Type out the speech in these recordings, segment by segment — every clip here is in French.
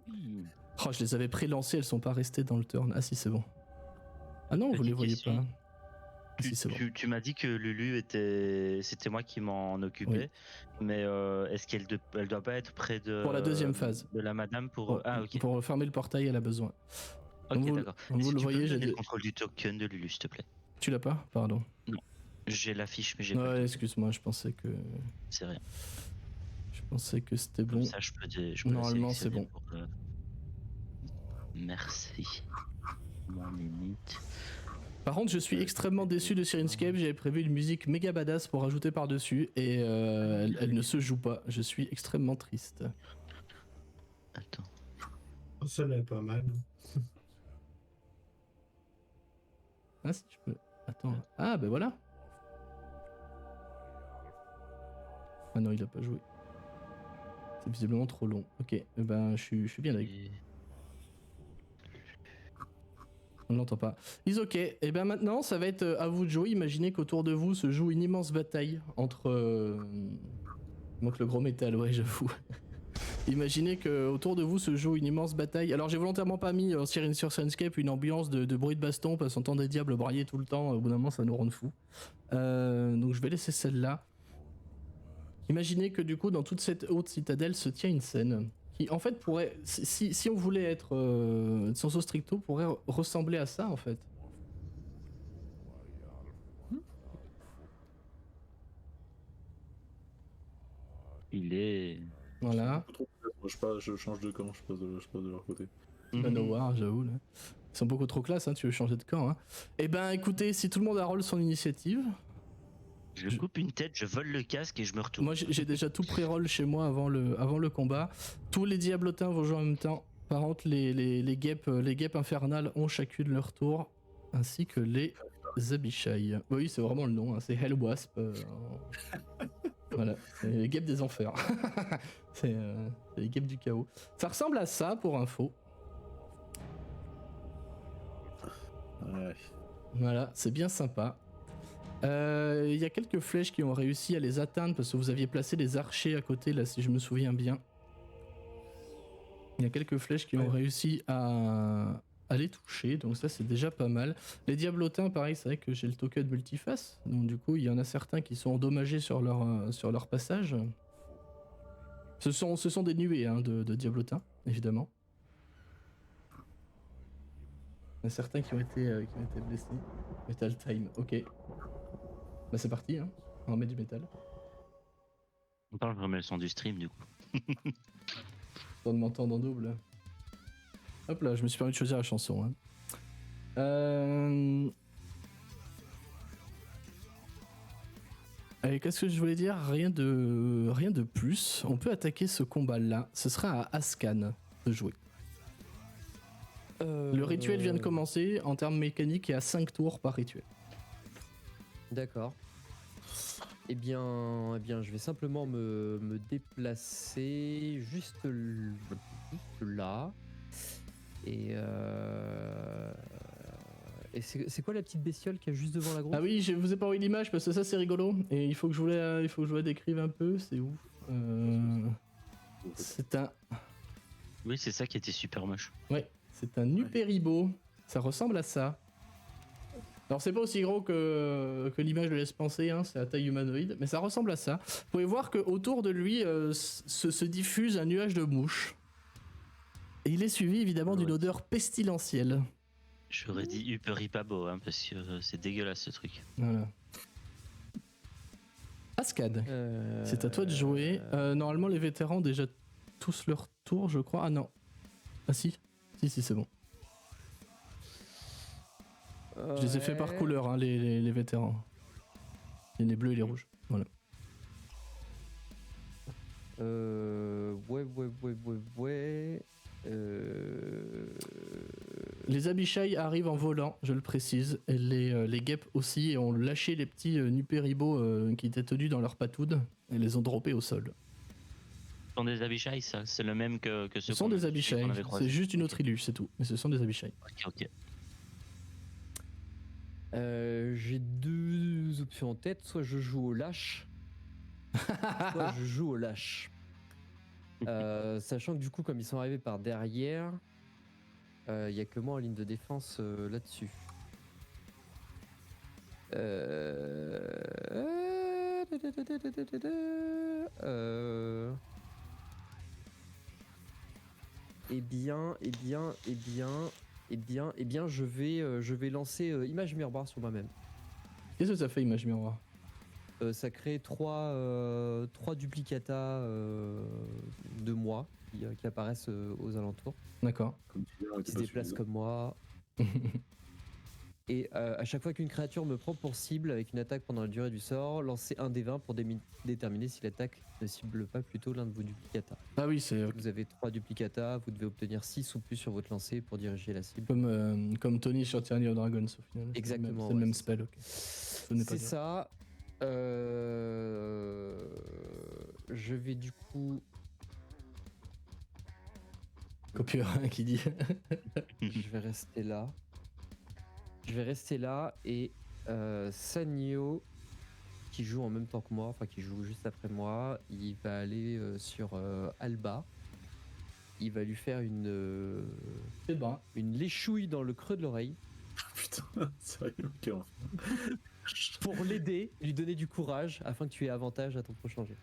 Oui. Oh, je les avais pré-lancées, elles sont pas restées dans le turn. Ah si, c'est bon. Ah non, vous les voyez pas. Ah, si, c'est bon. Tu m'as dit que Lulu c'était moi qui m'en occupais, mais est-ce elle doit pas être près de pour la deuxième phase de la madame pour ah ok. Pour fermer le portail, elle a besoin. Ok, d'accord. Vous le Tu peux voyez, me j'ai donner le contrôle du token de Lulu, s'il te plaît? Tu l'as pas? Pardon. Non. J'ai la fiche, mais j'ai pas le Ouais, token. excuse-moi, je pensais que. C'est rien. Je pensais que c'était Comme bon. ça, je peux Normalement, c'est bon. pour, Merci. Mon limite. Par contre, je suis extrêmement déçu de Syrinscape. J'avais prévu une musique méga badass pour rajouter par-dessus et elle ne se joue pas. Je suis extrêmement triste. Attends. Ça l'est pas mal. Ah, si je peux. Attends. Ah, ben voilà. Ah non, il a pas joué. C'est visiblement trop long. Ok, ben je suis bien avec. On l'entend pas. Is ok. Et ben maintenant, ça va être à vous de jouer. Imaginez qu'autour de vous se joue une immense bataille entre. Manque le gros métal, ouais, j'avoue. Imaginez qu'autour de vous se joue une immense bataille. Alors j'ai volontairement pas mis sur Syrinscape une ambiance de bruit de baston parce qu'on entend des diables brailler tout le temps. Au bout d'un moment, ça nous rend fou. Donc je vais laisser celle-là. Imaginez que du coup, dans toute cette haute citadelle se tient une scène qui, en fait, pourrait, si on voulait être sensu stricto, pourrait ressembler à ça, en fait. Il est... Voilà. Je change de camp, je passe de leur côté. Manowar, j'avoue, là. Ils sont beaucoup trop classe, hein, tu veux changer de camp. Hein. Eh ben, écoutez, si tout le monde a roll son initiative... Je coupe une tête, je vole le casque et je me retourne. Moi, j'ai déjà tout pré-roll chez moi avant le combat. Tous les diablotins vont jouer en même temps. Par contre, les guêpes infernales ont chacune leur tour, ainsi que les Abishai. Oui, c'est vraiment le nom, hein, c'est Hellwasp. Voilà, c'est les guêpes des enfers. C'est les guêpes du chaos. Ça ressemble à ça, pour info. Ouais. Voilà, c'est bien sympa. Il y a quelques flèches qui ont réussi à les atteindre parce que vous aviez placé des archers à côté, là, si je me souviens bien. Il y a quelques flèches qui ont réussi à les toucher, donc ça c'est déjà pas mal. Les diablotins, pareil, c'est vrai que j'ai le token multiface, donc du coup il y en a certains qui sont endommagés sur leur passage. Ce sont des nuées hein, de diablotins, évidemment. Il y en a certains qui ont été blessés. Metal time, ok. Bah c'est parti, hein. On met du métal. On parle vraiment le son du stream du coup. On m'entend en double. Hop là, je me suis permis de choisir la chanson. Hein. Allez, qu'est-ce que je voulais dire? Rien de plus. On peut attaquer ce combat-là. Ce sera à Ascan de jouer. Le rituel vient de commencer. En termes mécaniques, il y a 5 tours par rituel. D'accord. Eh bien, je vais simplement me déplacer juste là. Et c'est quoi la petite bestiole qui est juste devant la grosse? Ah oui, je vous ai pas envoyé l'image parce que ça c'est rigolo. Et il faut que je vous la décrive un peu. C'est où C'est un... Oui, c'est ça qui était super moche. Ouais, c'est un Nuperibo. Ça ressemble à ça. Alors c'est pas aussi gros que l'image le laisse penser, hein, c'est à taille humanoïde, mais ça ressemble à ça. Vous pouvez voir qu'autour de lui se diffuse un nuage de mouches. Et il est suivi évidemment d'une odeur pestilentielle. J'aurais dit Uperipabo, hein, parce que c'est dégueulasse ce truc. Voilà. Ascad, c'est à toi de jouer. Normalement les vétérans ont déjà tous leur tour, je crois. Ah non. Ah si, c'est bon. Je les ai fait par couleur, hein, les vétérans. Il y a les bleus et les rouges. Voilà. Ouais. Les Abishai arrivent en volant, je le précise. Et les guêpes aussi, et ont lâché les petits Nuperibo qui étaient tenus dans leur patoude et les ont droppés au sol. Ce sont des Abishai, ça? C'est le même que ceux Ce sont des Abishai, c'est juste une autre illusion, c'est tout. Mais ce sont des Abishai. Ok. J'ai deux options en tête, soit je joue au lâche, soit je joue au lâche. Sachant que du coup, comme ils sont arrivés par derrière, il y a que moi en ligne de défense là-dessus. Je vais lancer image miroir sur moi-même. Qu'est-ce que ça fait, image miroir? Ça crée trois duplicata de moi qui apparaissent aux alentours, D'accord. Comme tu dis, on était qui se pas déplacent suffisant. comme moi. Et à chaque fois qu'une créature me prend pour cible avec une attaque pendant la durée du sort, lancez un des 20 pour déterminer si l'attaque ne cible pas plutôt l'un de vos duplicata. Ah oui, c'est Vous avez 3 duplicata, vous devez obtenir 6 ou plus sur votre lancer pour diriger la cible. comme Tony sur Tyranny of Dragons au final. Exactement, C'est le ouais, même c'est spell, ok. n'est pas C'est bien. ça. Je vais du coup. Copieur qui dit. Je vais rester là. Je vais rester là et Sanyo, qui joue en même temps que moi, enfin qui joue juste après moi, il va aller sur Alba. Il va lui faire C'est bon. une léchouille dans le creux de l'oreille Putain, sérieux, quel enfer. pour l'aider, lui donner du courage afin que tu aies avantage à ton prochain jet.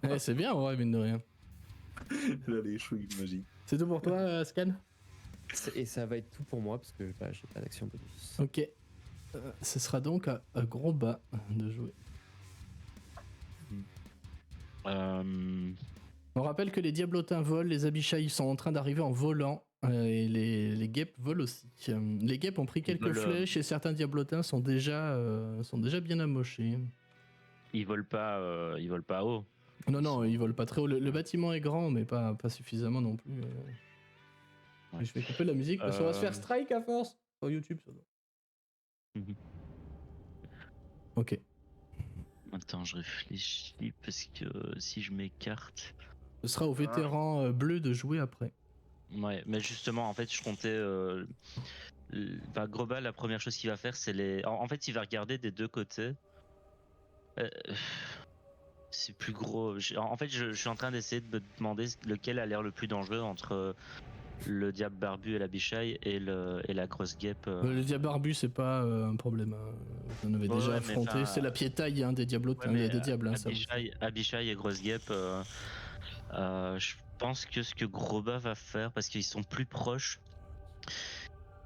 Ouais, c'est bien, ouais, mine de rien. Là, les chouilles, magie. C'est tout pour toi, Scan? Et ça va être tout pour moi parce que bah, j'ai pas d'action bonus. Ok. Ce sera donc à gros bas de jouer. On rappelle que les diablotins volent, les abishai sont en train d'arriver en volant et les guêpes volent aussi. Les guêpes ont pris quelques volent, flèches et certains diablotins sont déjà bien amochés. Ils volent pas haut. Non, ils volent pas très haut. Le bâtiment est grand, mais pas suffisamment non plus. Ouais. Je vais couper la musique parce qu'on va se faire strike à force sur YouTube. Ça doit. Mhm. Ok. Attends, je réfléchis parce que si je m'écarte. Ce sera aux vétérans bleus de jouer après. Ouais, mais justement, en fait, je comptais. Grobal, la première chose qu'il va faire, c'est les. En fait, il va regarder des deux côtés. C'est plus gros. En fait, je suis en train d'essayer de me demander lequel a l'air le plus dangereux entre le diable barbu et la bichaille et la grosse guêpe. Le diable barbu, c'est pas un problème. Hein. Vous en avez déjà ouais, affronté. C'est la piétaille des diablotins, des diables. Hein, ça vous... Abichaille et grosse guêpe. Je pense que ce que Groba va faire, parce qu'ils sont plus proches,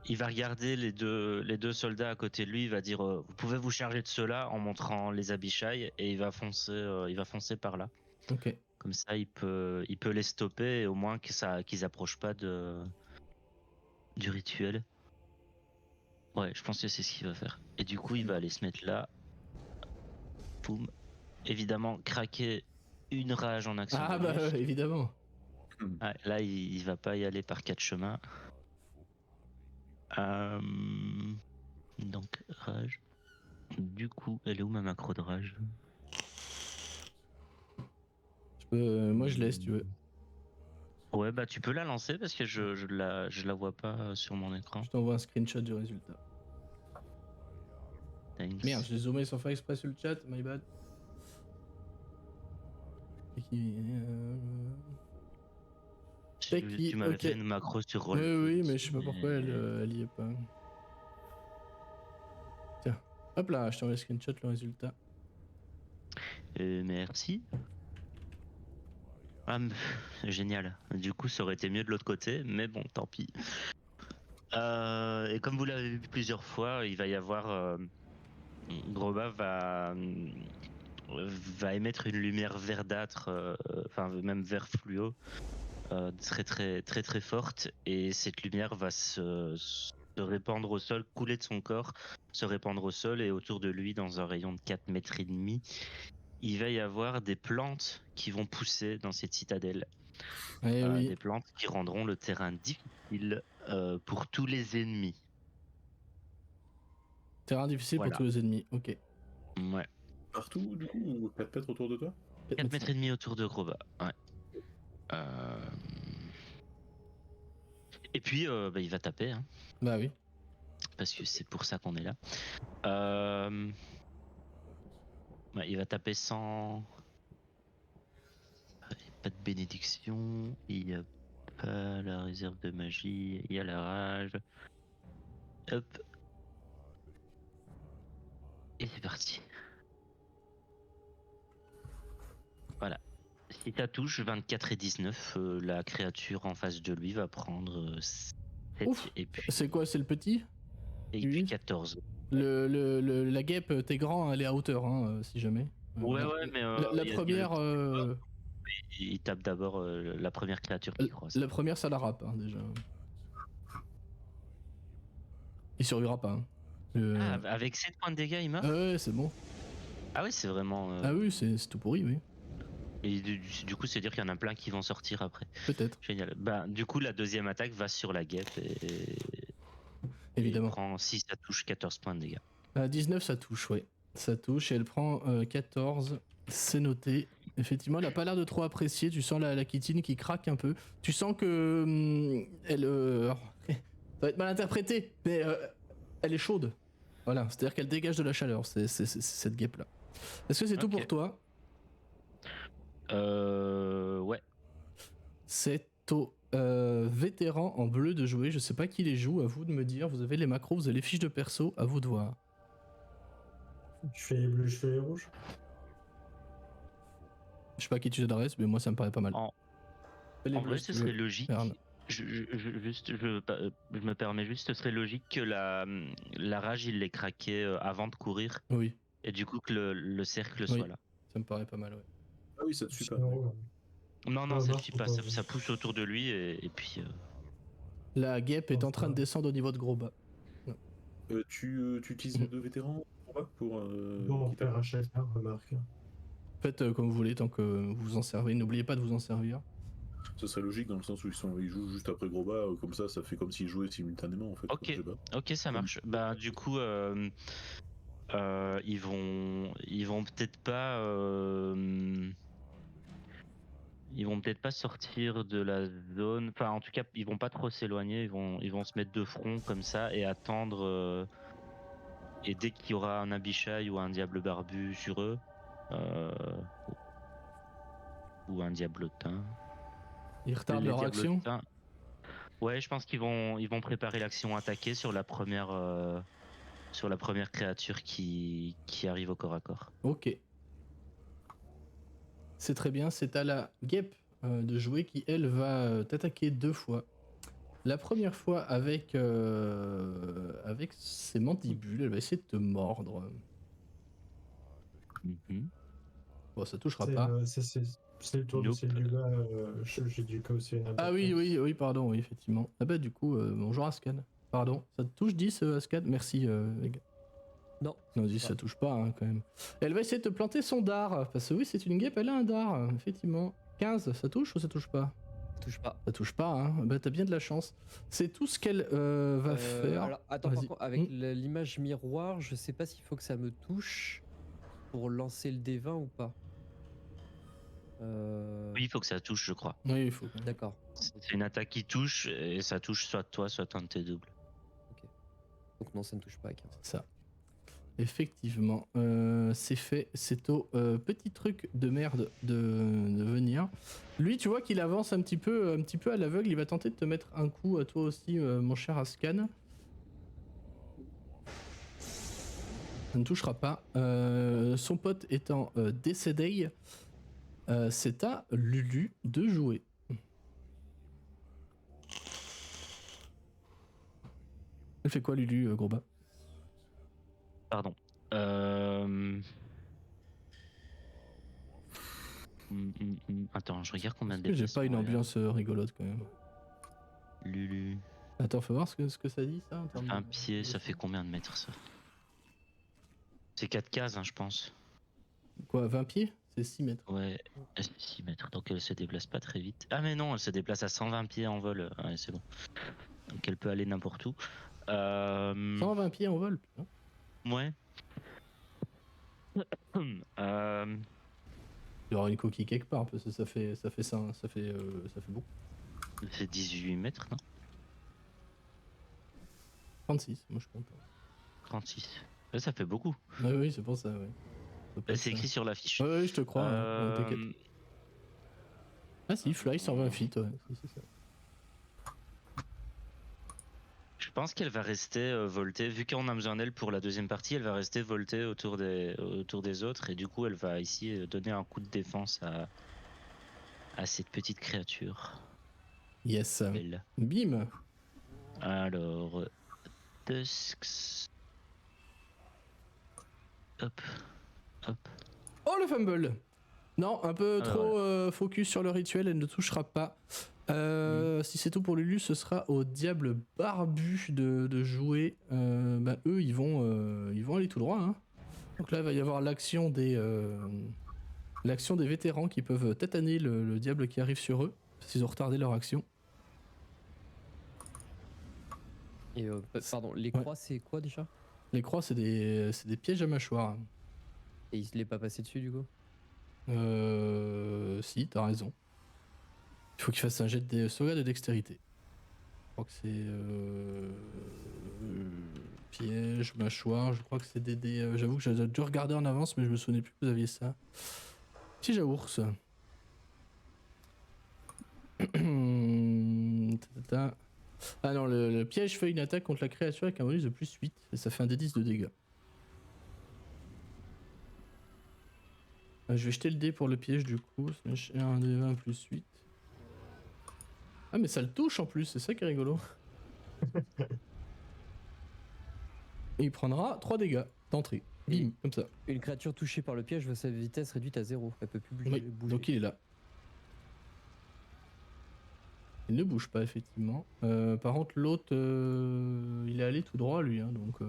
il va regarder les deux soldats à côté de lui. Il va dire vous pouvez vous charger de ceux-là en montrant les Abichailles et il va foncer par là. Ok. Comme ça, il peut les stopper et au moins qu'ils approchent pas du rituel. Ouais, je pense que c'est ce qu'il va faire. Et du coup, il va aller se mettre là. Boum. Évidemment, craquer une rage en action. Ah bonus. bah évidemment. Ouais, là, il va pas y aller par 4 chemins. Donc, rage. Du coup, elle est où ma macro de rage? Moi je laisse, tu veux. Ouais, bah tu peux la lancer parce que je la vois pas sur mon écran. Je t'envoie un screenshot du résultat. Thanks. Merde, j'ai zoomé sans faire exprès sur le chat, my bad. Tu m'avais fait une macro sur roll. Oui, mais je sais pas pourquoi elle y est pas. Tiens, hop là, je t'envoie le screenshot, le résultat. Merci. Ah, génial. Du coup, ça aurait été mieux de l'autre côté, mais bon, tant pis. Et comme vous l'avez vu plusieurs fois, il va y avoir. Groba va émettre une lumière verdâtre, enfin même vert fluo, très très très très forte, et cette lumière va se répandre au sol, couler de son corps, se répandre au sol, et autour de lui, dans un rayon de 4 mètres et demi, il va y avoir des plantes qui vont pousser dans cette citadelle. Oui. Des plantes qui rendront le terrain difficile pour tous les ennemis. Terrain difficile Voilà. pour tous les ennemis, ok. Ouais. Partout, du coup, ou 4 mètres autour de toi? 4 mètres et demi autour de Groba, ouais. Et puis, il va taper, hein. Bah oui. Parce que c'est pour ça qu'on est là. Ouais, il va taper sans... pas de bénédiction, il n'y a pas la réserve de magie, il y a la rage. Hop. Et c'est parti. Voilà. Si ça touche 24 et 19, la créature en face de lui va prendre 7 Ouf. et puis, C'est quoi, c'est le petit? et puis 14. La guêpe, t'es grand, elle est à hauteur, hein, si jamais. Ouais, ouais, mais La il y a première, il tape d'abord la première créature qui croise. la première, ça la râpe, hein, déjà. Il survivra pas. Hein. Ah, avec 7 points de dégâts, il meurt. Ouais, c'est bon. Ah oui, c'est vraiment. Ah oui, c'est tout pourri, oui. Et du coup, c'est dire qu'il y en a plein qui vont sortir après. Peut-être, Génial. Bah, du coup, la deuxième attaque va sur la guêpe et évidemment. il prend 6, ça touche 14 points de dégâts. 19, ça touche, ouais. Ça touche et elle prend 14. C'est noté. Effectivement, elle a pas l'air de trop apprécier. Tu sens la chitine qui craque un peu. Tu sens que elle. Ça va être mal interprété, mais elle est chaude. Voilà, c'est-à-dire qu'elle dégage de la chaleur, c'est cette guêpe-là. Est-ce que c'est tout Ok. pour toi? Ouais. C'est au vétéran en bleu de jouer. Je sais pas qui les joue, à vous de me dire. Vous avez les macros, vous avez les fiches de perso, à vous de voir. Je fais les bleus, je fais les rouges. Je sais pas à qui tu t'adresses, mais moi ça me paraît pas mal. En- Fais les En bleus, vrai, si ce tu serait veux. logique. Merde. Je me permets juste, ce serait logique que la rage, il l'ait craqué avant de courir. Oui, Et du coup, que le cercle Oui. soit là. ça me paraît pas mal, ouais. Ah oui, ça te suit pas. Sinon, Non, non, Ah, ça non, ne suit faut pas. pas. Ça pousse autour de lui et puis. La guêpe est Oh, en train de ça. descendre au niveau de gros bas. Tu utilises les deux vétérans pour bon, on quitter perd à chacun, remarque. Faites comme vous voulez tant que vous vous en servez. N'oubliez pas de vous en servir. Ce serait logique dans le sens où ils jouent juste après Groba, comme ça fait comme s'ils jouaient simultanément en fait. Ok. Je sais pas. Ok, ça marche. Bah, du coup, ils vont peut-être pas. Ils vont peut-être pas sortir de la zone. Enfin, en tout cas, ils vont pas trop s'éloigner. Ils vont se mettre de front comme ça et attendre. Et dès qu'il y aura un Abishai ou un Diable Barbu sur eux, euh, ou un Diablotin. Ils retardent Les leur action. Diablotins- Ouais, je pense qu'ils vont préparer l'action attaquée sur la première créature qui arrive au corps à corps. Ok. C'est très bien. C'est à la guêpe de jouer qui, elle, va t'attaquer 2 fois. La première fois avec ses mandibules, elle va essayer de te mordre. Mhm. Bon, ça touchera C'est pas. c'est le tour Nope. de celle du bas. J'ai dû aussi une Ah oui, pardon, oui, effectivement. Ah bah du coup, bonjour Ascan. Pardon, ça te touche 10 Ascan? Merci les gars. Non. Non, 10 ça touche pas hein, quand même. Elle va essayer de te planter son dard, parce que oui, c'est une guêpe, elle a un dard, effectivement. 15, ça touche ou ça touche pas? Touche pas. Ça touche pas, hein. Bah t'as bien de la chance. C'est tout ce qu'elle va faire. Alors, attends, par Vas-y. contre, avec l'image miroir, je sais pas s'il faut que ça me touche pour lancer le D20 ou pas. Oui, il faut que ça touche, je crois. Oui, il faut. D'accord. C'est une attaque qui touche et ça touche soit toi, soit un de tes doubles. Donc non, ça ne touche pas. 15. C'est ça. Effectivement, c'est fait. C'est au petit truc de merde de venir. Lui, tu vois qu'il avance un petit peu à l'aveugle. Il va tenter de te mettre un coup à toi aussi, mon cher Ascan. Ça ne touchera pas. Son pote étant décédé, c'est à Lulu de jouer. Elle fait quoi, Lulu, gros bas? Pardon. Attends, je regarde combien de J'ai pas une déplacements il y a. ambiance rigolote quand même. Lulu. Attends, faut voir ce que ça dit ça en termes de- Un pied, ça fait combien de mètres ça? C'est 4 cases, hein, je pense. Quoi, 20 pieds? C'est 6 mètres. Ouais, 6 mètres, donc elle se déplace pas très vite. Ah mais non, elle se déplace à 120 pieds en vol, ouais, c'est bon. Donc elle peut aller n'importe où. 120 pieds en vol, putain. Ouais. Il y aura une coquille quelque part parce que ça fait beaucoup. C'est 18 mètres, non? 36, moi je compte. 36. Ouais, ça fait beaucoup. Ouais, oui, c'est pour ça, ouais. Ça peut Bah, être c'est ça. écrit sur la fiche. Ouais, je te crois, hein, t'inquiète. Ah si, fly 120 feet, ouais. Si, c'est ça. Je pense qu'elle va rester voltée, vu qu'on a besoin d'elle pour la deuxième partie, elle va rester voltée autour des autres, et du coup elle va ici donner un coup de défense à cette petite créature. Yes. Belle. Bim. Alors, Tusks. Hop, hop. Oh le fumble. Non, un peu Ah, trop focus sur le rituel, elle ne touchera pas. Si c'est tout pour Lulu, ce sera au diable barbu de jouer. Eux, ils vont aller tout droit. Hein. Donc là, il va y avoir l'action des vétérans qui peuvent tataner le diable qui arrive sur eux, parce qu'ils ont retardé leur action. Et pardon, les croix, c'est quoi déjà? Les croix, c'est des pièges à mâchoire. Et il se l'est pas passé dessus du coup? Si, t'as raison. Il faut qu'il fasse un jet de sauvegarde de dextérité. Je crois que c'est piège, mâchoire. Je crois que c'est des. J'avoue que j'avais dû regarder en avance, mais je me souvenais plus que vous aviez ça. Piège à ours. Ah non, le piège fait une attaque contre la créature avec un bonus de plus 8 et ça fait un D10 de dégâts. Je vais jeter le dé pour le piège du coup. Un D20 plus 8. Ah mais ça le touche en plus, c'est ça qui est rigolo. Et il prendra 3 dégâts d'entrée. Bim, comme ça. Une créature touchée par le piège voit sa vitesse réduite à 0. Elle peut plus bouger. Oui, donc il est là. Il ne bouge pas effectivement. Par contre l'autre, il est allé tout droit lui, hein, donc je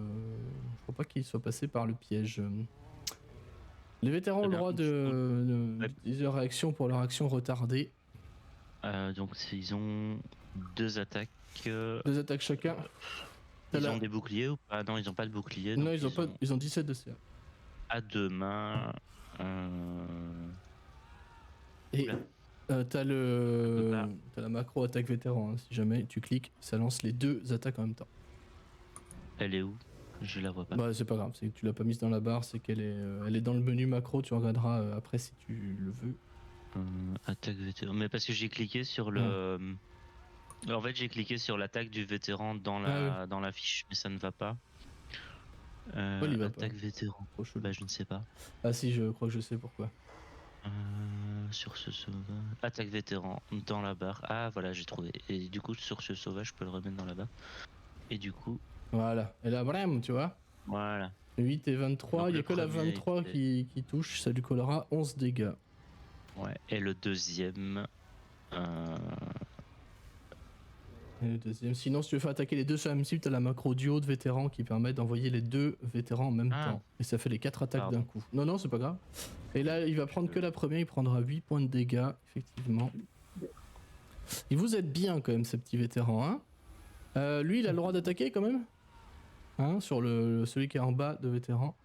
crois pas qu'il soit passé par le piège. Les vétérans ont le droit d'utiliser leur réaction pour leur action retardée. Donc ils ont 2 attaques. 2 attaques chacun. Ils ont des boucliers ou pas? Non, ils ont pas de bouclier. Non, ils ont 17 de CA. À 2 mains. Et t'as la macro attaque vétéran. Hein, si jamais tu cliques, ça lance les 2 attaques en même temps. Elle est où? Je la vois pas. Bah c'est pas grave, c'est que tu l'as pas mise dans la barre, c'est qu'elle est, elle est dans le menu macro. Tu regarderas après si tu le veux. Attaque vétéran. Mais parce que j'ai cliqué sur le. En fait, j'ai cliqué sur l'attaque du vétéran dans la fiche, mais ça ne va pas. Il va attaque pas. vétéran. Bah, je ne sais pas. Ah si, je crois que je sais pourquoi. Sur ce sauvage. Attaque vétéran dans la barre. Ah voilà, j'ai trouvé. Et du coup, sur ce sauvage, je peux le remettre dans la barre. Et du coup. Voilà. Et là, bram, tu vois. Voilà. 8 et 23, il n'y a que la 23 qui touche, ça lui collera 11 dégâts. Ouais, et le deuxième. Sinon, si tu veux faire attaquer les deux sur la même cible, t'as la macro duo de vétérans qui permet d'envoyer les 2 vétérans en même temps. Et ça fait les 4 attaques d'un coup. Non, c'est pas grave. Et là, il va prendre que la première, il prendra 8 points de dégâts, effectivement. Et vous êtes bien quand même, ces petits vétérans, hein. Lui, il a le droit d'attaquer quand même, hein, sur celui qui est en bas de vétéran.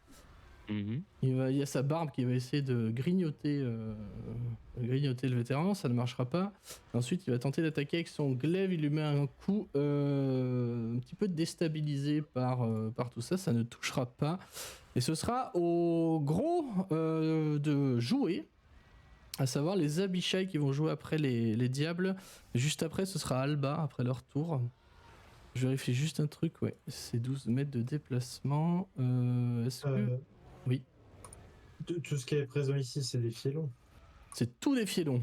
Il y a sa barbe qui va essayer de grignoter le vétéran, ça ne marchera pas. Ensuite, il va tenter d'attaquer avec son glaive, il lui met un coup un petit peu déstabilisé par tout ça, ça ne touchera pas. Et ce sera au gros de jouer, à savoir les Abishai qui vont jouer après les diables. Juste après, ce sera Alba, après leur tour. Je vérifie juste un truc, ouais, c'est 12 mètres de déplacement. Est-ce que... Oui. Tout ce qui est présent ici, c'est des fielons. C'est tout des fielons.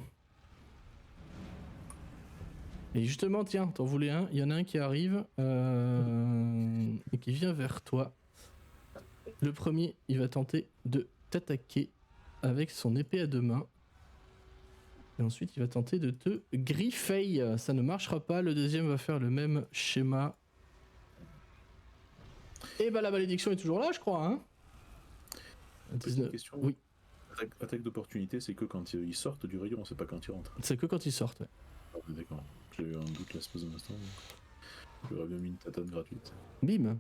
Et justement, tiens, t'en voulais un. Il y en a un qui arrive et qui vient vers toi. Le premier, il va tenter de t'attaquer avec son épée à 2 mains. Et ensuite, il va tenter de te griffer. Ça ne marchera pas. Le deuxième va faire le même schéma. Et bah la malédiction est toujours là, je crois, hein. Petite question. Oui. Attaque d'opportunité, c'est que quand ils sortent du rayon, on sait pas quand ils rentrent. C'est que quand ils sortent, ouais. Ah, d'accord. J'ai eu un doute là, ce instant. J'aurais bien mis une tatane gratuite. Bim.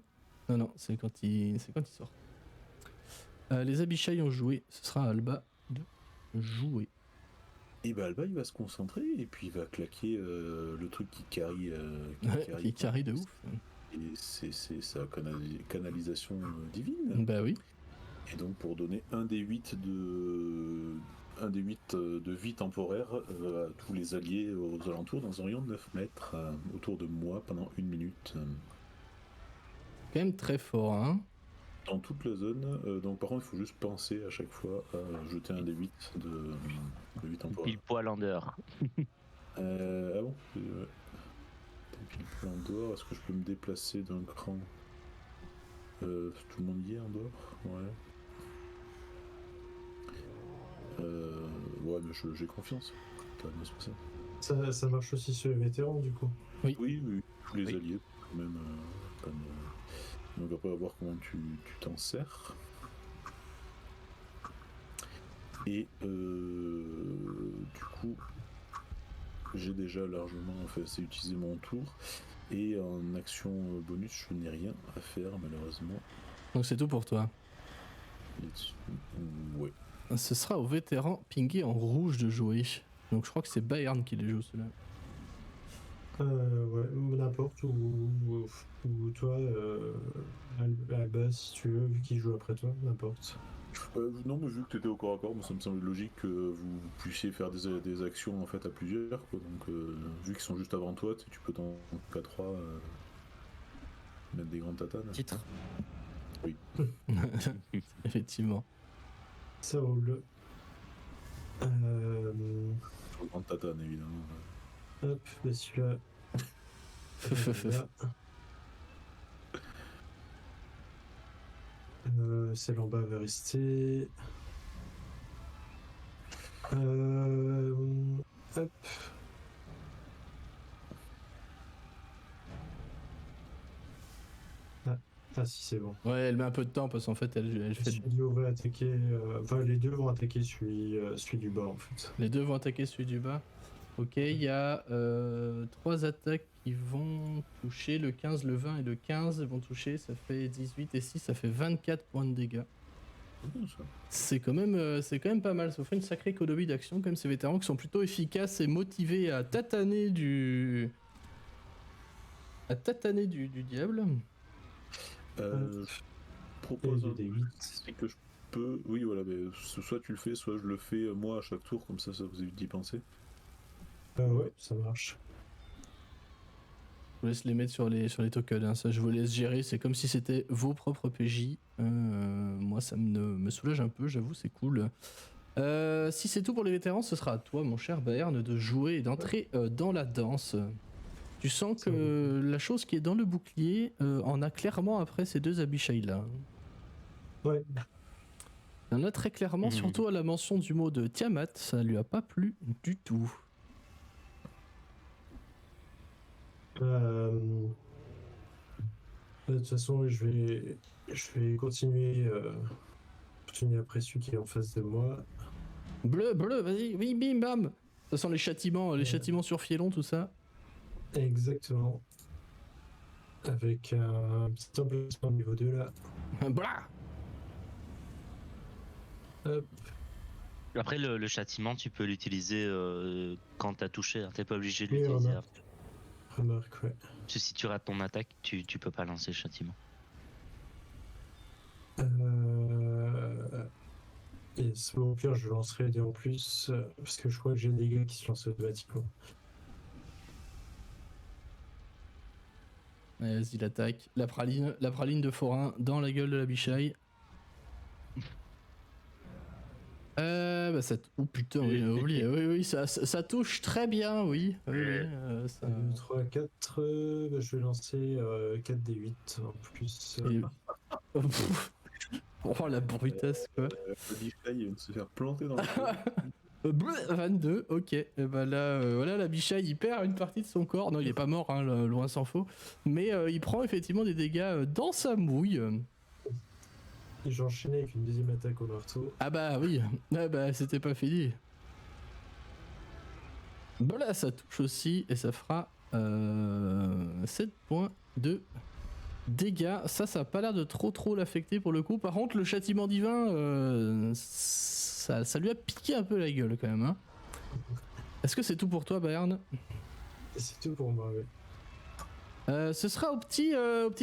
Non, c'est quand ils sortent. Les Abishai ont joué. Ce sera à Alba de jouer. Et bah Alba, il va se concentrer et puis il va claquer le truc qui carry. Qui carry de ouf. Et c'est sa canalisation divine. Bah oui. Et donc pour donner un des 8 de un des 8 de vie temporaire à tous les alliés aux alentours dans un rayon de 9 mètres autour de moi pendant 1 minute. Quand même très fort, hein. Dans toute la zone, donc par contre il faut juste penser à chaque fois à jeter un des 8 de vie temporaire. Pile poil en dehors. Ah bon pile poil en dehors, est-ce que je peux me déplacer d'un cran tout le monde y est en dehors? Ouais, mais j'ai confiance. Ça va bien se passer. Ça marche aussi sur les vétérans, du coup. Oui, tous les Oui. alliés, même. Donc après, on va voir comment tu t'en sers. Et du coup, j'ai déjà largement assez utilisé mon tour. Et en action bonus, je n'ai rien à faire, malheureusement. Donc c'est tout pour toi. Ouais. Ce sera au vétéran pingé en rouge de jouer. Donc je crois que c'est Bayern qui les joue, ceux-là. Ouais, n'importe, ou toi, à la base, si tu veux, vu qu'il joue après toi, n'importe. Non, mais vu que tu étais au corps à corps, moi, ça me semble logique que vous puissiez faire des actions en fait à plusieurs. Quoi. Donc, vu qu'ils sont juste avant toi, tu peux dans K3 mettre des grandes tatanes. Titre. Oui. Effectivement. Ça roule. Grandes tatanes, évidemment. Hop, bah celui-là. Là. Celle en bas va rester. Hop. Ah si, c'est bon. Ouais, elle met un peu de temps parce qu'en fait, elle fait. Celui du haut va attaquer. Enfin, les deux vont attaquer celui du bas en fait. Les deux vont attaquer celui du bas. Ok, il y a 3 attaques qui vont toucher. Le 15, le 20 et le 15 vont toucher. Ça fait 18 et 6, ça fait 24 points de dégâts. C'est bien, ça. C'est quand même pas mal. Ça fait une sacrée économie d'action, comme ces vétérans qui sont plutôt efficaces et motivés à tataner du diable. Je propose Et un des 8. truc que je peux. Oui, voilà, mais soit tu le fais, soit je le fais moi à chaque tour, comme ça vous évite d'y penser. Ouais, ça marche. Je vous laisse les mettre sur les tokens, hein. Ça je vous laisse gérer, c'est comme si c'était vos propres PJ. Moi ça me soulage un peu, j'avoue, c'est cool. Si c'est tout pour les vétérans, ce sera à toi mon cher Bayern de jouer et d'entrer dans la danse. Tu sens que la chose qui est dans le bouclier en a clairement après ces deux Abishai là. Ouais. Il y en a très clairement, surtout à la mention du mot de Tiamat, ça lui a pas plu du tout. De toute façon, je vais continuer après celui qui est en face de moi. Bleu, vas-y, oui, bim, bam. Ça sent les châtiments sur Fielon, tout ça. Exactement. Avec un petit emplacement niveau 2 là. Blah. Hop. Après, le châtiment, tu peux l'utiliser quand t'as touché. Hein. T'es pas obligé de Oui, l'utiliser. Remarque, ouais. Parce que si tu rates ton attaque, tu peux pas lancer le châtiment. Yes. Bon, au pire, je lancerai des en plus parce que je crois que j'ai des gars qui se lancent automatiquement. Allez, vas-y, l'attaque. La praline de forain dans la gueule de la bichaille. Bah ça... Oh putain, oui, j'ai oublié. Oui, ça touche très bien, oui. Oui, ça... 2, 3, 4. Bah, je vais lancer 4 des 8 en plus. Et- Oh la brutasse quoi. Le Bichai vient de se faire planter dans le 22, ok. Et bah là, voilà, la bichaille il perd une partie de son corps. Non, il est pas mort, hein, loin s'en faut. Mais il prend effectivement des dégâts dans sa mouille. Et j'enchaînais avec une deuxième attaque au marteau. Ah bah oui, ah bah c'était pas fini. Bah là, ça touche aussi et ça fera 7 points de dégâts. Ça a pas l'air de trop l'affecter pour le coup. Par contre, le châtiment divin, ça lui a piqué un peu la gueule quand même. Hein. Est-ce que c'est tout pour toi, Bayern? Et c'est tout pour moi, ouais. Ce sera au petit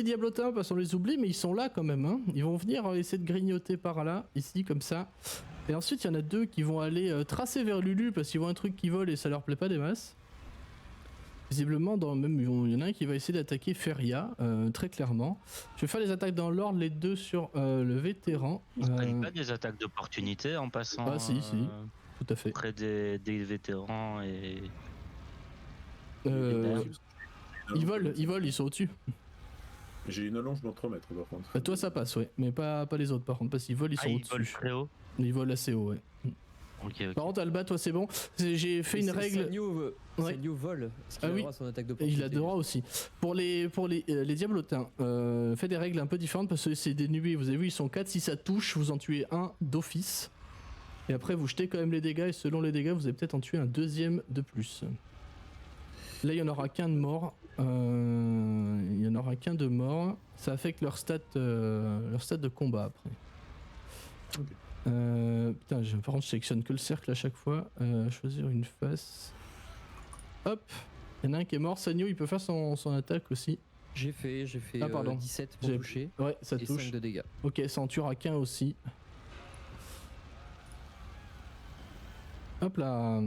diablotin parce qu'on les oublie, mais ils sont là quand même. Hein. Ils vont venir essayer de grignoter par là, ici, comme ça. Et ensuite, il y en a 2 qui vont aller tracer vers Lulu parce qu'ils voient un truc qui vole et ça leur plaît pas des masses. Visiblement, il y en a un qui va essayer d'attaquer Feria, très clairement. Je vais faire les attaques dans l'ordre, les 2 sur le vétéran. Ils ne prennent pas des attaques d'opportunité en passant Ah si, tout à fait. près des vétérans et... Ils volent, ils sont au-dessus. J'ai une allonge dans 3 mètres par contre. Bah, toi ça passe, ouais, mais pas les autres par contre, parce qu'ils volent, ils sont ils volent au-dessus. très haut. Ils volent assez haut, ouais. Ok. Par contre, Alba, toi c'est bon. J'ai fait une règle. Sanyo vole. Est-ce qu'il a droit à son attaque Et d'opportunité? il a droit aussi. Pour les diablotins, faites des règles un peu différentes parce que c'est des nuées. Vous avez vu, ils sont 4. Si ça touche, vous en tuez un d'office. Et après, vous jetez quand même les dégâts. Et selon les dégâts, vous allez peut-être en tuer un deuxième de plus. Là, il n'y en aura qu'un de mort. Il n'y en aura qu'un de mort. Ça affecte leur stat de combat après. Ok. Putain, par contre, je sélectionne que le cercle à chaque fois. Choisir une face. Hop, il y en a un qui est mort. Sanyo, il peut faire son attaque aussi. J'ai fait 17 pour J'ai- toucher Ouais, ça et touche. 5 de dégâts. Ok, ça en tuera qu'un aussi. Hop là.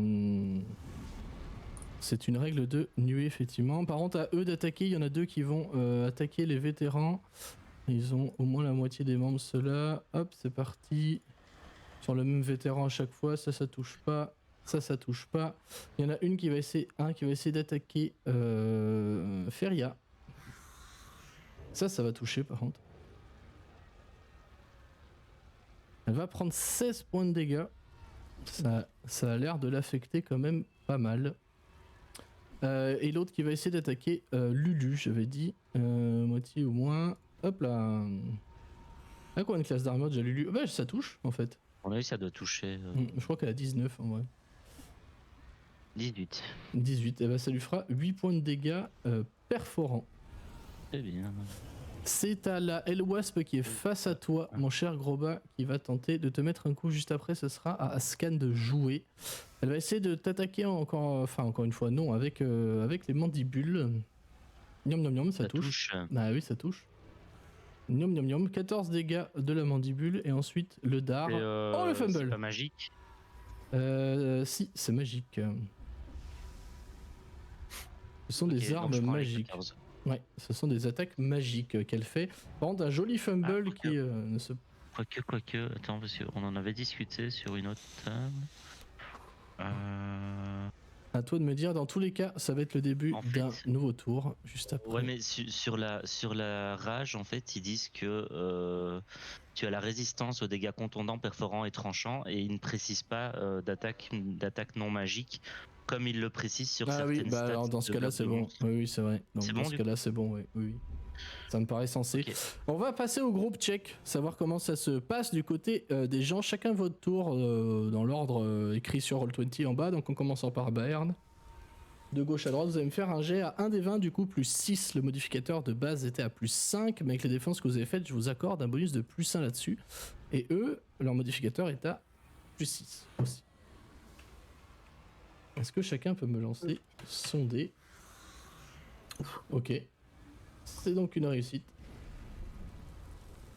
C'est une règle de nuée, effectivement. Par contre, à eux d'attaquer, il y en a 2 qui vont attaquer les vétérans. Ils ont au moins la moitié des membres, ceux-là. Hop, c'est parti. Sur le même vétéran à chaque fois. Ça touche pas. Ça touche pas. Il y en a un qui va essayer d'attaquer Feria. Ça va toucher par contre. Elle va prendre 16 points de dégâts. Ça a l'air de l'affecter quand même pas mal. Et l'autre qui va essayer d'attaquer Lulu, j'avais dit. Moitié ou moins. Hop là. À quoi une classe d'armure déjà Lulu? Bah ça touche en fait. On a vu, ça doit toucher Je crois qu'elle a 19 en vrai. 18. 18. Et bah ça lui fera 8 points de dégâts perforants. C'est bien. C'est à la L-Wasp qui est face à toi, mon cher Groba, qui va tenter de te mettre un coup juste après. Ce sera à Ascan de jouer. Elle va essayer de t'attaquer encore une fois, non, avec les mandibules. Niom niom niom, ça touche. Ah oui, ça touche. Niom niom niom, 14 dégâts de la mandibule et ensuite le dard. Oh le fumble! C'est pas magique. Si, c'est magique. Ce sont des armes magiques. Ouais, ce sont des attaques magiques qu'elle fait. Par contre, un joli fumble qui ne se... Quoique, attends, parce qu'on en avait discuté sur une autre table. À toi de me dire, dans tous les cas, ça va être le début d'un nouveau tour, juste après. Ouais, mais sur la rage, en fait, ils disent que tu as la résistance aux dégâts contondants, perforants et tranchants, et ils ne précisent pas d'attaque non magique, comme ils le précisent sur certaines stats. Alors dans ce cas-là, c'est bon. Oui, c'est vrai. Dans ce cas-là, c'est bon, oui. Ça me paraît sensé. Okay. On va passer au groupe check, savoir comment ça se passe du côté des gens. Chacun votre tour dans l'ordre écrit sur Roll20 en bas. Donc en commençant par Bairn. De gauche à droite, vous allez me faire un jet à 1 des 20, du coup plus 6. Le modificateur de base était à plus 5, mais avec les défenses que vous avez faites, je vous accorde un bonus de plus 1 là-dessus. Et eux, leur modificateur est à plus 6 aussi. Est-ce que chacun peut me lancer son dé? Ok. C'est donc une réussite.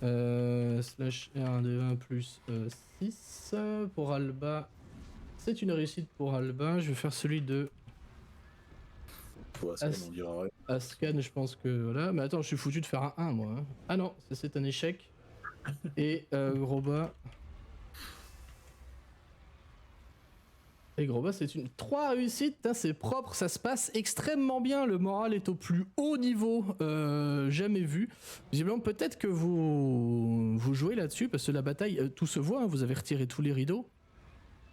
Slash R1 de 1 plus 6 pour Alba. C'est une réussite pour Alba. Je vais faire celui de Ascan, je pense que voilà. Mais attends, je suis foutu de faire un 1 moi. Hein. Ah non, c'est un échec. Et Groba. Et Groba, c'est une 3 réussites, c'est propre, ça se passe extrêmement bien, le moral est au plus haut niveau jamais vu. Visiblement, peut-être que vous jouez là-dessus, parce que la bataille, tout se voit, hein, vous avez retiré tous les rideaux.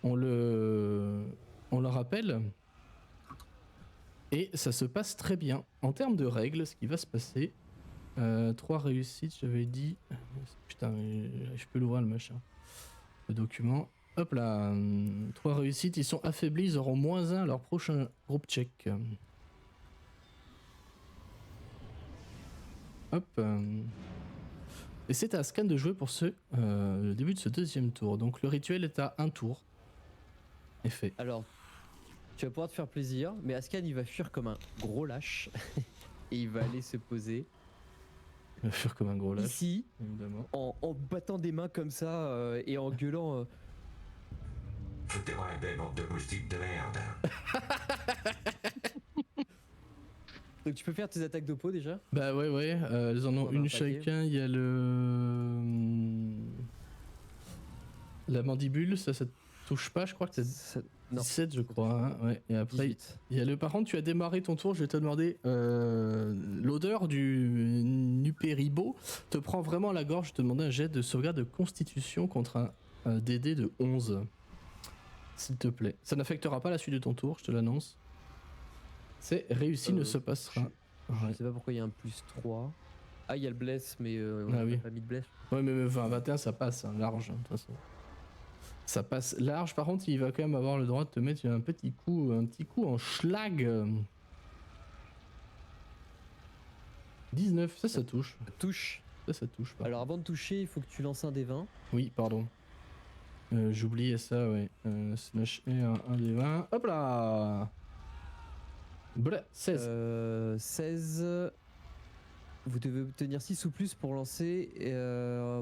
On le rappelle. Et ça se passe très bien. En termes de règles, ce qui va se passer, 3 réussites, j'avais dit... Putain, je peux l'ouvrir le machin. Le document... Hop là, 3 réussites, ils sont affaiblis, ils auront -1 à leur prochain groupe check. Hop. Et c'est à Ascan de jouer pour le début de ce deuxième tour. Donc le rituel est à 1 tour. Effet. Alors, tu vas pouvoir te faire plaisir, mais Ascan il va fuir comme un gros lâche. Et il va aller se poser. Il va fuir comme un gros lâche. Ici, évidemment. en battant des mains comme ça et en gueulant... Foutez-moi la belle bande de moustiques de merde. Donc tu peux faire tes attaques de peau déjà. Bah ouais, elles en ont On a une un paquet. chacun. Il y a la mandibule, ça touche pas, je crois que t'as Non. 17 je crois. Hein, ouais. Et après, 18. il y a par contre, tu as démarré ton tour, je vais te demander, l'odeur du Nuperibo te prend vraiment à la gorge, je te demandais un jet de sauvegarde de constitution contre un DD de 11. S'il te plaît. Ça n'affectera pas la suite de ton tour, je te l'annonce. C'est réussi, ne se passera. Je Ouais. sais pas pourquoi il y a un plus 3. Ah, il y a le bless, mais on Ah a oui. pas mis de bless. Ouais, mais 20, 21, ça passe, hein, large, hein, de toute façon. Ça passe large, par contre, il va quand même avoir le droit de te mettre un petit coup en schlag. 19, ça touche. Touche. Ça touche pas. Alors avant de toucher, il faut que tu lances un des 20. Oui, pardon. J'oubliais ça, ouais. Slash R, un des 20. Hop là Blah, 16. 16. Vous devez obtenir 6 ou plus pour lancer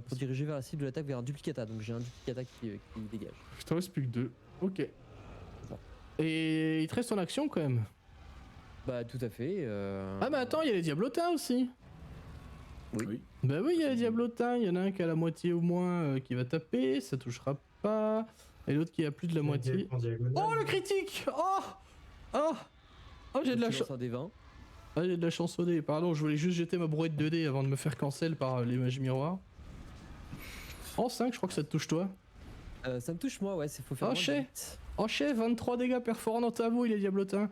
pour diriger vers la cible de l'attaque vers un duplicata. Donc j'ai un duplicata qui dégage. Je te reste plus que 2. Ok. Et il te reste ton action quand même. Bah tout à fait. Ah bah attends, il y a les diablotins aussi. Oui. Bah oui, il y a les diablotins. Il y en a un qui a la moitié au moins qui va taper. Ça touchera pas. Et l'autre qui a plus de la moitié. En diagonale. Oh le critique. Oh j'ai de la Tu chance. lances un des 20. Ah, j'ai de la chance au dé. Pardon, je voulais juste jeter ma brouette de dés avant de me faire cancel par les mages miroirs. En 5, je crois que ça te touche toi. Ça me touche moi, ouais, c'est faut faire Oh, moins de chef. 8. Oh chef, 23 dégâts perforants dans ta bouille les diablotins.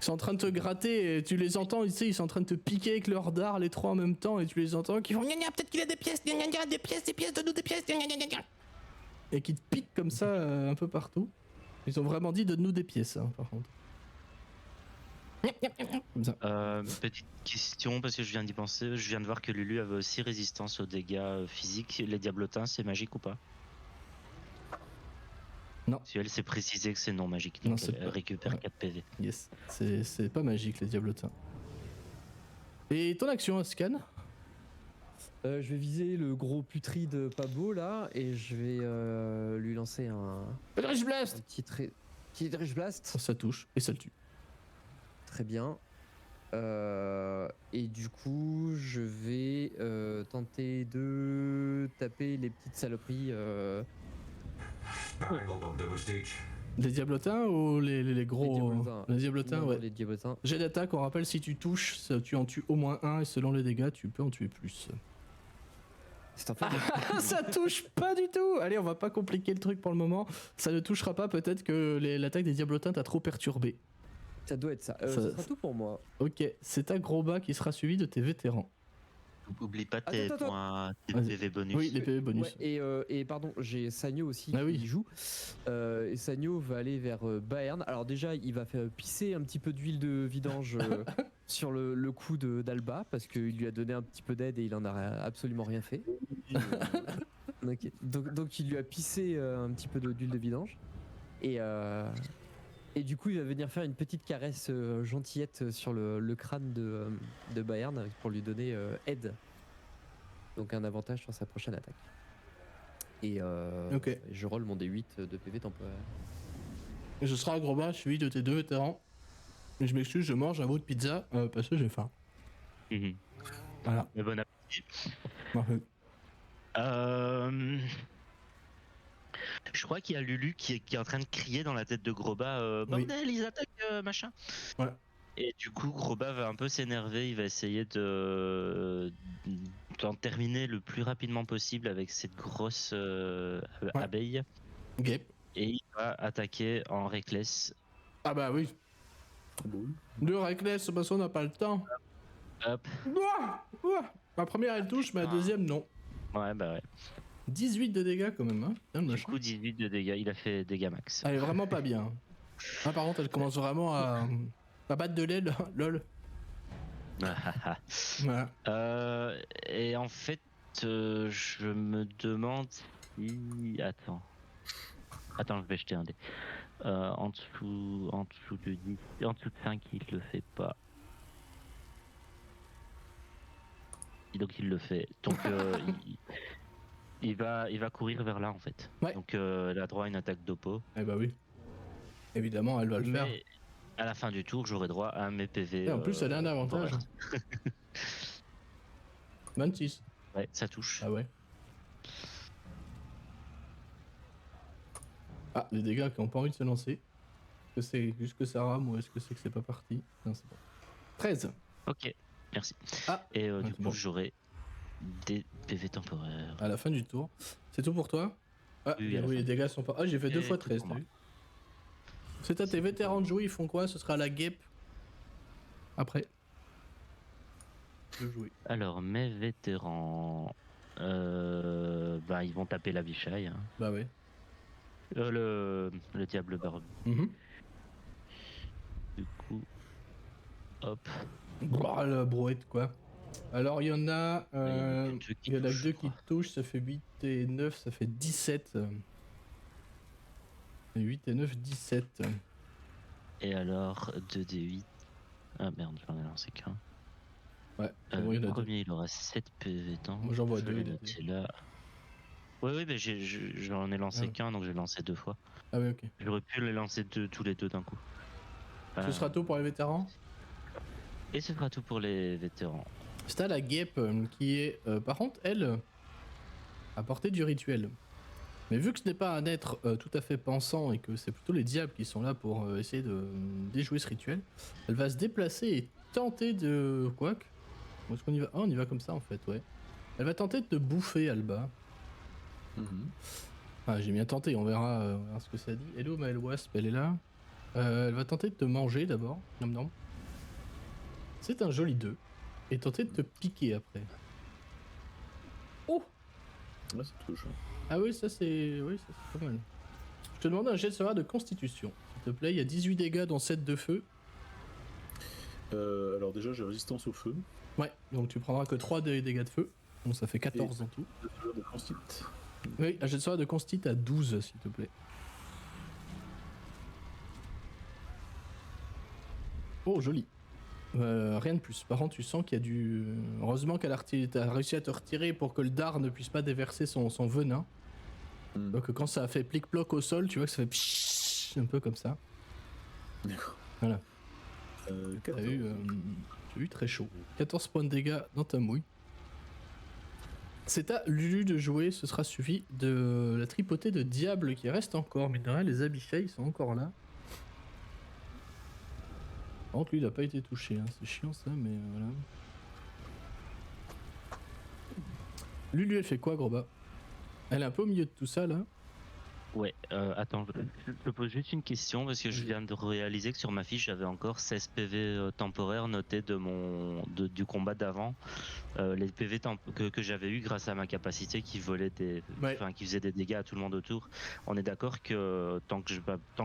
Ils sont en train de te gratter et tu les entends, tu sais, ils sont en train de te piquer avec leur dard les trois en même temps et tu les entends qui font gna gna, peut-être qu'il a des pièces, gna gna gna, des pièces, donne-nous des pièces, gna gna gna gna. Et qui te piquent comme ça un peu partout. Ils ont vraiment dit donne-nous des pièces, hein, par contre. Comme ça. Petite question, parce que je viens d'y penser. Je viens de voir que Lulu avait aussi résistance aux dégâts physiques. Les diablotins, c'est magique ou pas? Non. Si elle s'est précisé que c'est non magique, Non, donc c'est elle pas- récupère ouais. 4 PV. Yes, c'est pas magique les diablotins. Et ton action, Ascan? Je vais viser le gros putride pas beau là et je vais lui lancer un Eldritch Blast. petit Eldritch Blast. Ça touche et ça le tue. Très bien. Et du coup, je vais tenter de taper les petites saloperies. Pareil, gros bande de moustiques. Les diablotins ou les gros. diablotins. Les diablotins, Non, ouais. Les diablotins. Jet d'attaque, on rappelle, si tu touches, tu en tues au moins un et selon les dégâts, tu peux en tuer plus. C'est un fait. Ça touche pas du tout. Allez, on va pas compliquer le truc pour le moment. Ça ne touchera pas, peut-être que l'attaque des diablotins t'a trop perturbé. Ça doit être ça. Ça- Ça sera tout pour moi. Ok, c'est ta gros bas qui sera suivi de tes vétérans. Oublie pas tes Attends. points, tes Vas-y. PV bonus. Oui, les PV bonus. Ouais, et pardon, j'ai Sagno aussi Ah oui. qui joue. Et Sagno va aller vers Baern. Alors déjà, il va faire pisser un petit peu d'huile de vidange sur le cou d'Alba parce qu'il lui a donné un petit peu d'aide et il en a absolument rien fait. Ok. Donc il lui a pissé un petit peu d'huile de vidange. Et du coup, il va venir faire une petite caresse gentillette sur le crâne de Baern pour lui donner aide. Donc un avantage sur sa prochaine attaque. Et Ok. je roll mon D8 de PV temporaire. Et ce sera un gros bas suivi de tes deux vétérans. Et je m'excuse, je mange un bout de pizza parce que j'ai faim. Mhm. Voilà. Mais bon appétit. Parfait. Je crois qu'il y a Lulu qui est en train de crier dans la tête de Groba Oui. bordel, ils attaquent machin. Ouais. Et du coup, Groba va un peu s'énerver. Il va essayer d'en terminer le plus rapidement possible avec cette grosse abeille. Ok. Et il va attaquer en reckless. Ah bah oui. Deux reckless, parce qu'on n'a pas le temps. Hop. Ouah, ouah. Ma première elle touche, mais la deuxième non. Ouais, bah ouais. 18 de dégâts quand même, hein. Putain, le Du machin. coup, 18 de dégâts. Il a fait dégâts max. Elle est vraiment pas bien. Ah, par contre, elle commence vraiment à battre de l'aile, lol. Voilà. Et en fait, je me demande si. Attends, je vais jeter un dé. En dessous de 10, en dessous de 5, il le fait pas. Et donc il le fait. Donc Il va courir vers là en fait. Ouais. Donc elle a droit à une attaque d'oppo. Eh bah oui. Évidemment, elle va le faire. Mais à la fin du tour, j'aurai droit à mes PV. Et en plus, elle a un avantage. temporaires. 26. Ouais, ça touche. Ah ouais. Ah, les dégâts qui n'ont pas envie de se lancer. Est-ce que c'est juste que ça rame ou est-ce que c'est pas parti? Non, c'est bon. 13. Ok, merci. Ah, Et ouais, du c'est coup, bon. j'aurai des PV temporaires. À la fin du tour. C'est tout pour toi? Ah, Oui, bien à la oui, fin les du dégâts sont pas. Ah, j'ai fait Et 2 fois tout 13, pour t'as moi. vu? C'est à tes vétérans de jouer, ils font quoi? Ce sera la guêpe. Après. De jouer. Alors, mes vétérans. Bah, ils vont taper la bichaille. Hein. Bah ouais. Le diable barbu. Mhm. Du coup. Hop. Oh, la brouette, quoi. Alors, il y en a. Il y en a touchent, 2 je qui crois. touchent, ça fait 8 et 9, ça fait 17. 8 et 9, 17. Et alors, 2d8. Ah merde, j'en ai lancé qu'un. Ouais, bon, il y en Le a 2. premier, il aura 7 PV temps. Moi, j'en vois Je vais deux, les il a noter là. Oui, mais j'en ai lancé Ah ouais. qu'un, donc j'ai lancé 2 fois. Ah oui, ok. J'aurais pu les lancer tous les deux d'un coup. Ce sera tout pour les vétérans. Et ce sera tout pour les vétérans. C'est à la guêpe qui est, par contre, elle, à portée du rituel. Mais vu que ce n'est pas un être tout à fait pensant et que c'est plutôt les diables qui sont là pour essayer de déjouer ce rituel, elle va se déplacer et tenter de... Quoique, où est-ce qu'on y va? Ah, on y va comme ça en fait, ouais. Elle va tenter de te bouffer, Alba. Mhm. Ah, j'ai bien tenté, on verra ce que ça dit. Hello, Maël Wasp, elle est là. Elle va tenter de te manger d'abord. Nom nom. C'est un joli 2. Et tenter de te piquer après. Oh! Ouais, ça touche. Ah oui, ça c'est pas mal. Je te demande un jet de sauvegarde de constitution. S'il te plaît, il y a 18 dégâts dont 7 de feu. Alors déjà, j'ai résistance au feu. Ouais, donc tu prendras que 3 dégâts de feu. Donc ça fait 14 en tout. De constit. Oui, un jet de sauvegarde de constit à 12, s'il te plaît. Oh, joli. Rien de plus. Par contre, tu sens qu'il y a du... Heureusement qu'elle a réussi à te retirer pour que le dard ne puisse pas déverser son venin. Hmm. Donc quand ça a fait plic-ploc au sol, tu vois que ça fait pshhh, un peu comme ça. D'accord. Voilà. 14. J'ai eu très chaud. 14 points de dégâts dans ta mouille. C'est à Lulu de jouer, ce sera suivi de la tripotée de diables qui reste encore. Mais de rien, les Abishai sont encore là. Par contre, lui, il a pas été touché. Hein. C'est chiant ça, mais voilà. Lulu, elle fait quoi, gros bas? Elle est un peu au milieu de tout ça, là. Ouais, attends, je te pose juste une question parce que je viens de réaliser que sur ma fiche j'avais encore 16 PV temporaires notés du combat d'avant. Les PV que j'avais eu grâce à ma capacité qui volait Ouais. qui faisait des dégâts à tout le monde autour. On est d'accord que tant que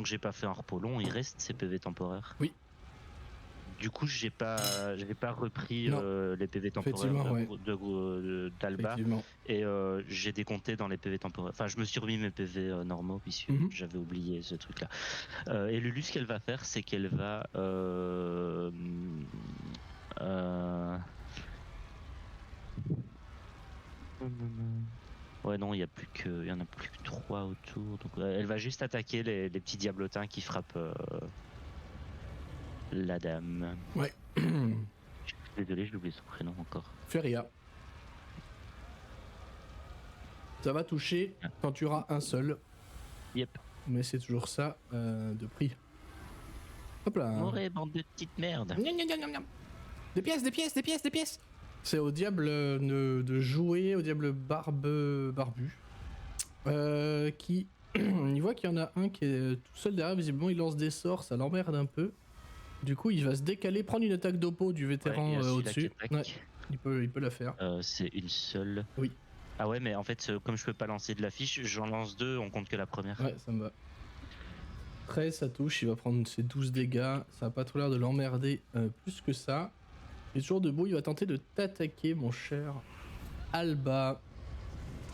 j'ai pas fait un repos long, il reste ces PV temporaires. Oui. Du coup, j'ai pas repris Non. les PV Effectivement, temporaires ouais. d'Alba. Effectivement. Et j'ai décompté dans les PV temporaires. Enfin, je me suis remis mes PV normaux puisque j'avais oublié ce truc-là. Et Lulu, ce qu'elle va faire, c'est qu'elle va. Ouais, non, il y en a plus que 3 autour. Donc, elle va juste attaquer les petits diablotins qui frappent la dame. Ouais. Désolé, j'ai oublié son prénom encore. Feria. Ça va toucher quand tu auras un seul. Yep. Mais c'est toujours ça de prix. Hop là. Morée, bande de petites merdes. Gnam, gnam, gnam, gnam. Des pièces, des pièces, des pièces, des pièces. C'est au diable de jouer, au diable barbu. Qui... il voit qu'il y en a un qui est tout seul derrière, visiblement il lance des sorts, ça l'emmerde un peu. Du coup il va se décaler, prendre une attaque d'oppo du vétéran Ouais, il y a celui-là au-dessus. qui attaque. Ouais, il peut la faire. C'est une seule. Oui. Ah ouais, mais en fait, comme je peux pas lancer de la fiche, j'en lance 2, on compte que la première. Ouais, ça me va. 13, ça touche, il va prendre ses 12 dégâts. Ça a pas trop l'air de l'emmerder plus que ça. Il est toujours debout, il va tenter de t'attaquer, mon cher Alba.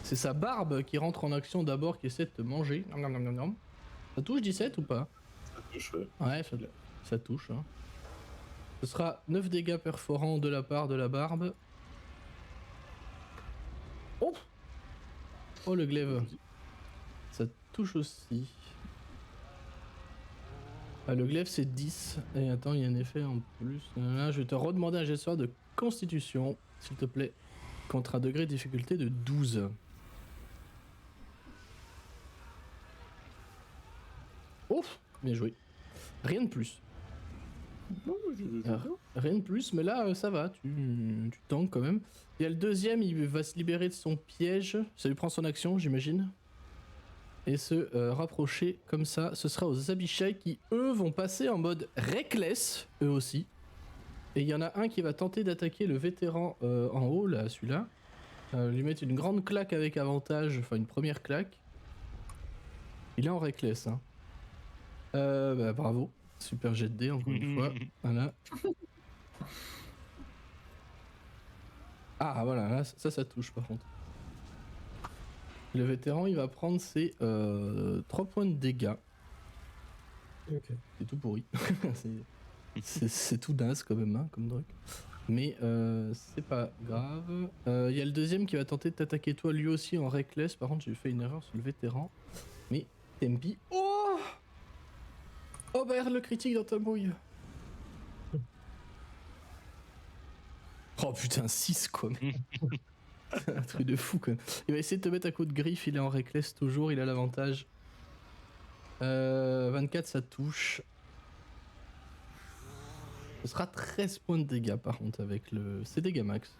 C'est sa barbe qui rentre en action d'abord, qui essaie de te manger. Nom, nom, nom, nom, nom. Ça touche 17 ou pas? Ça touche, ouais. Ouais, ça touche. Hein. Ce sera 9 dégâts perforants de la part de la barbe. Oh! Oh, le glaive. Ça touche aussi. Ah, le glaive c'est 10. Et attends, il y a un effet en plus. Là, je vais te redemander un jet de sauvegarde de constitution, s'il te plaît. Contre un degré de difficulté de 12. Ouf, bien joué. Rien de plus. Rien de plus, mais là, ça va. Tu tankes quand même. Il y a le deuxième, il va se libérer de son piège. Ça lui prend son action, j'imagine. Et se rapprocher comme ça. Ce sera aux Abishai qui, eux, vont passer en mode reckless, eux aussi. Et il y en a un qui va tenter d'attaquer le vétéran en haut, là, celui-là. Lui mettre une grande claque avec avantage, enfin une première claque. Il est en reckless, hein. Bah, bravo. Super jet de dés, encore une fois. Voilà. Ah, voilà, là, ça touche par contre. Le vétéran, il va prendre ses 3 points de dégâts. Ok. C'est tout pourri. c'est tout naze quand même, hein, comme truc. Mais c'est pas grave. Il y a le deuxième qui va tenter de t'attaquer toi, lui aussi en reckless. Par contre, j'ai fait une erreur sur le vétéran. Mais Tempi... Oh bah, le critique dans ta mouille. Oh putain, 6 quoi. Un truc de fou quoi. Il va essayer de te mettre à coup de griffe, il est en reckless toujours, il a l'avantage. 24 ça touche. Ce sera 13 points de dégâts par contre avec le... C'est dégâts max.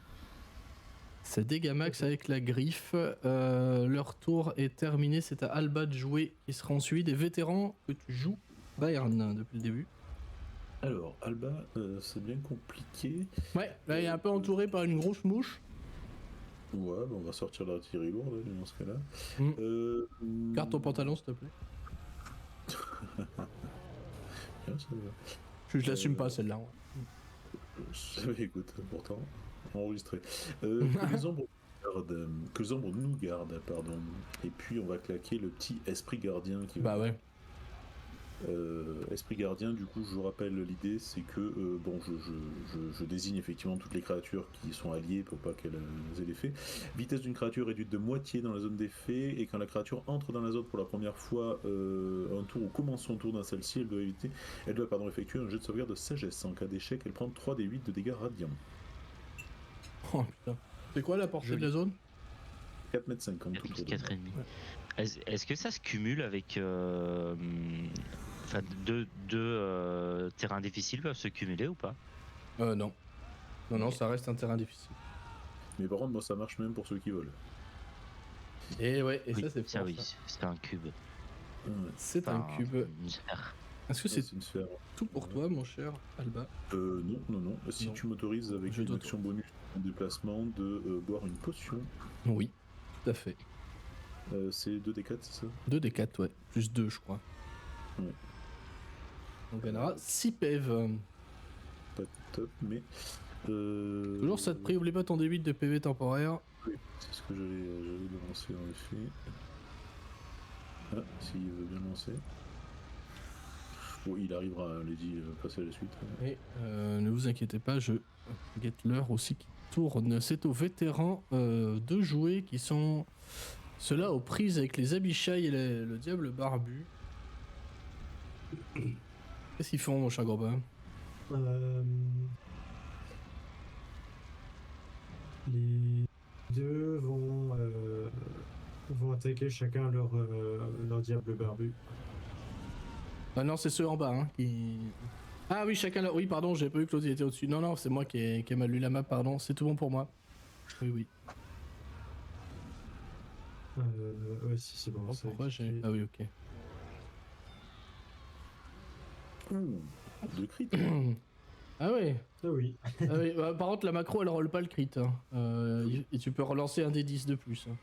C'est dégâts max avec la griffe. Leur tour est terminé, c'est à Alba de jouer. Qui sera ensuite des vétérans que tu joues Bayern depuis le début. Alors, Alba, c'est bien compliqué. Ouais, là il est un peu entouré par une grosse mouche. Ouais, bah on va sortir l'artillerie lourde là, dans ce cas-là. Garde ton pantalon s'il te plaît. Bien, ça va. Je l'assume pas celle-là. Écoute, pourtant, enregistré. Que les ombres nous gardent, pardon. Et puis on va claquer le petit esprit gardien qui va. Bah ouais. Esprit gardien, du coup, je vous rappelle l'idée, c'est que bon, je désigne effectivement toutes les créatures qui sont alliées pour pas qu'elles aient l'effet. Vitesse d'une créature réduite de moitié dans la zone d'effet, et quand la créature entre dans la zone pour la première fois, un tour ou commence son tour dans celle-ci, elle doit effectuer un jet de sauvegarde de sagesse. En cas d'échec, elle prend 3d8 de dégâts radiants. Oh putain. C'est quoi la portée de la zone? 4,50 m tout autour de 4,5. moi. Est-ce que ça se cumule avec... Enfin, deux terrains difficiles peuvent se cumuler ou pas? Non. Non, ça reste un terrain difficile. Mais par contre, moi, ça marche même pour ceux qui volent. Et ouais, et Oui, ça c'est ça, fort, oui, ça. c'est un cube. C'est Enfin, un cube. une sphère. Est-ce que c'est une sphère. tout pour toi, mon cher Alba? Non. Si Non. tu m'autorises avec Je une t'autorise. action bonus en déplacement de boire une potion, Oui, tout à fait. c'est 2d4, c'est ça? 2d4, ouais. Plus 2, je crois. Ouais. Donc on aura 6 PV. Pas top, mais. Toujours ça te prie, oublie pas ton D8 de PV temporaire. Oui, c'est ce que j'allais lancer en effet. Ah, s'il veut bien lancer. Bon, il arrivera, Lady, passer à la suite. Et ne vous inquiétez pas, je guette l'heure aussi qui tourne. C'est aux vétérans de jouer qui sont ceux-là aux prises avec les Abishai et le diable barbu. Qu'est-ce qu'ils font, mon cher Gorbin? Les deux vont attaquer chacun leur diable barbu. Ah non, c'est ceux en bas hein, qui... Ah oui, chacun là. Oui, pardon, j'ai pas vu que l'autre était au-dessus. Non, c'est moi qui ai mal lu la map, pardon. C'est tout bon pour moi. Oui. Ouais, si c'est bon. Oh, c'est pourquoi j'ai... activé. Ah oui, ok. De crit. Ah oui. Ah oui. Ah oui. Bah, par contre, la macro, elle roule pas le crit. Hein. Et tu peux relancer un D10 de plus. Hein.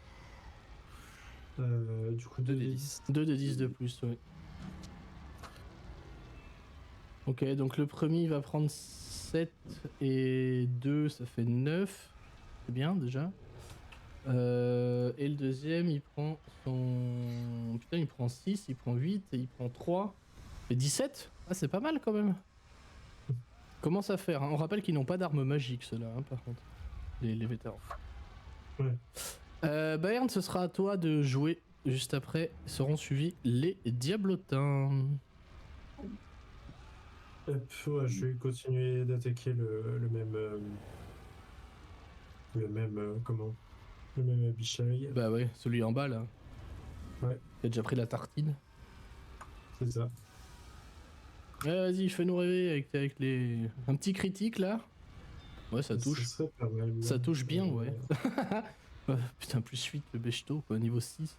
Du coup, 2d10. 2 D10 de plus, oui. Ok, donc le premier il va prendre 7 et 2, ça fait 9. C'est bien déjà. Et le deuxième il prend son... Putain, il prend 6, il prend 8 et il prend 3. Ça fait 17. Ah, c'est pas mal quand même. Commence à faire. Hein. On rappelle qu'ils n'ont pas d'armes magiques ceux-là, hein, par contre. Les vétérans. Ouais. Bayern, ce sera à toi de jouer. Juste après, seront suivis les Diablotins. Ouais, je vais continuer d'attaquer le même. Comment? Le même bichaille. Bah ouais, celui en bas là. Ouais. T'as déjà pris la tartine. C'est ça. Ouais, vas-y, fais-nous rêver avec les. Un petit critique là. Ouais, ça touche. Ce serait pas mal. Ça touche bien, ouais. Putain, plus 8 le Bechto, quoi, niveau 6.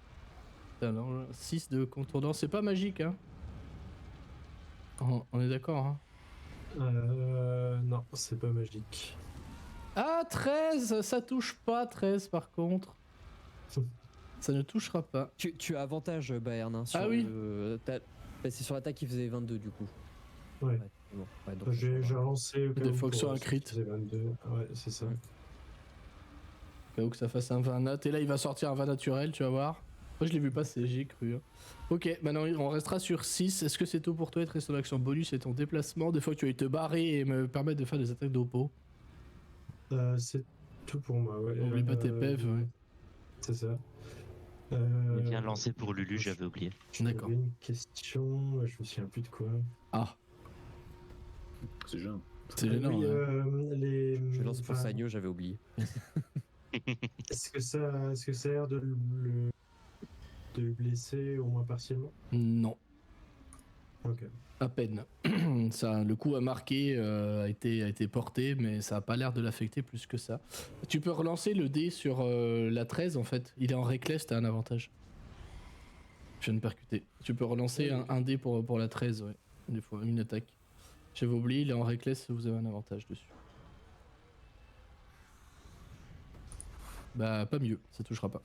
Putain, alors, 6 de contournant, c'est pas magique, hein. On est d'accord, hein. Non, c'est pas magique. Ah, 13, ça touche pas, 13 par contre. Ça ne touchera pas. Tu as avantage, Bayern. Hein, sur Ah oui. Bah, c'est sur l'attaque qui faisait 22 du coup. Ouais. C'est bon. Ouais, donc, J'ai relancé. Des fois que sur un crit. 22. Ouais, c'est ça. Au cas où que ça fasse un 20 nat. Et là, il va sortir un 20 naturel, tu vas voir. Moi, je l'ai vu passer, j'ai cru. Hein. Ok, maintenant, on restera sur 6. Est-ce que c'est tout pour toi? Être ton action bonus et ton déplacement. Des fois que tu vas te barrer et me permettre de faire des attaques d'oppo. C'est tout pour moi, ouais. Oublie pas tes PEV, ouais. C'est ça. Bien lancé pour Lulu, j'avais oublié. D'accord. J'avais une question, je me souviens plus de quoi. Ah, C'est gênant. c'est gênant. Oui, hein. Je lance pour Sagno, j'avais oublié. Est-ce que ça a l'air de le blesser au moins partiellement? Non. Ok. À peine. Ça, le coup a marqué, a été porté, mais ça a pas l'air de l'affecter plus que ça. Tu peux relancer le dé sur la 13 en fait. Il est en reckless, t'as un avantage. Je viens de percuter. Tu peux relancer un dé pour la 13, ouais. Des fois, une attaque. J'avais oublié, il est en reckless, vous avez un avantage dessus. Bah, pas mieux, ça touchera pas.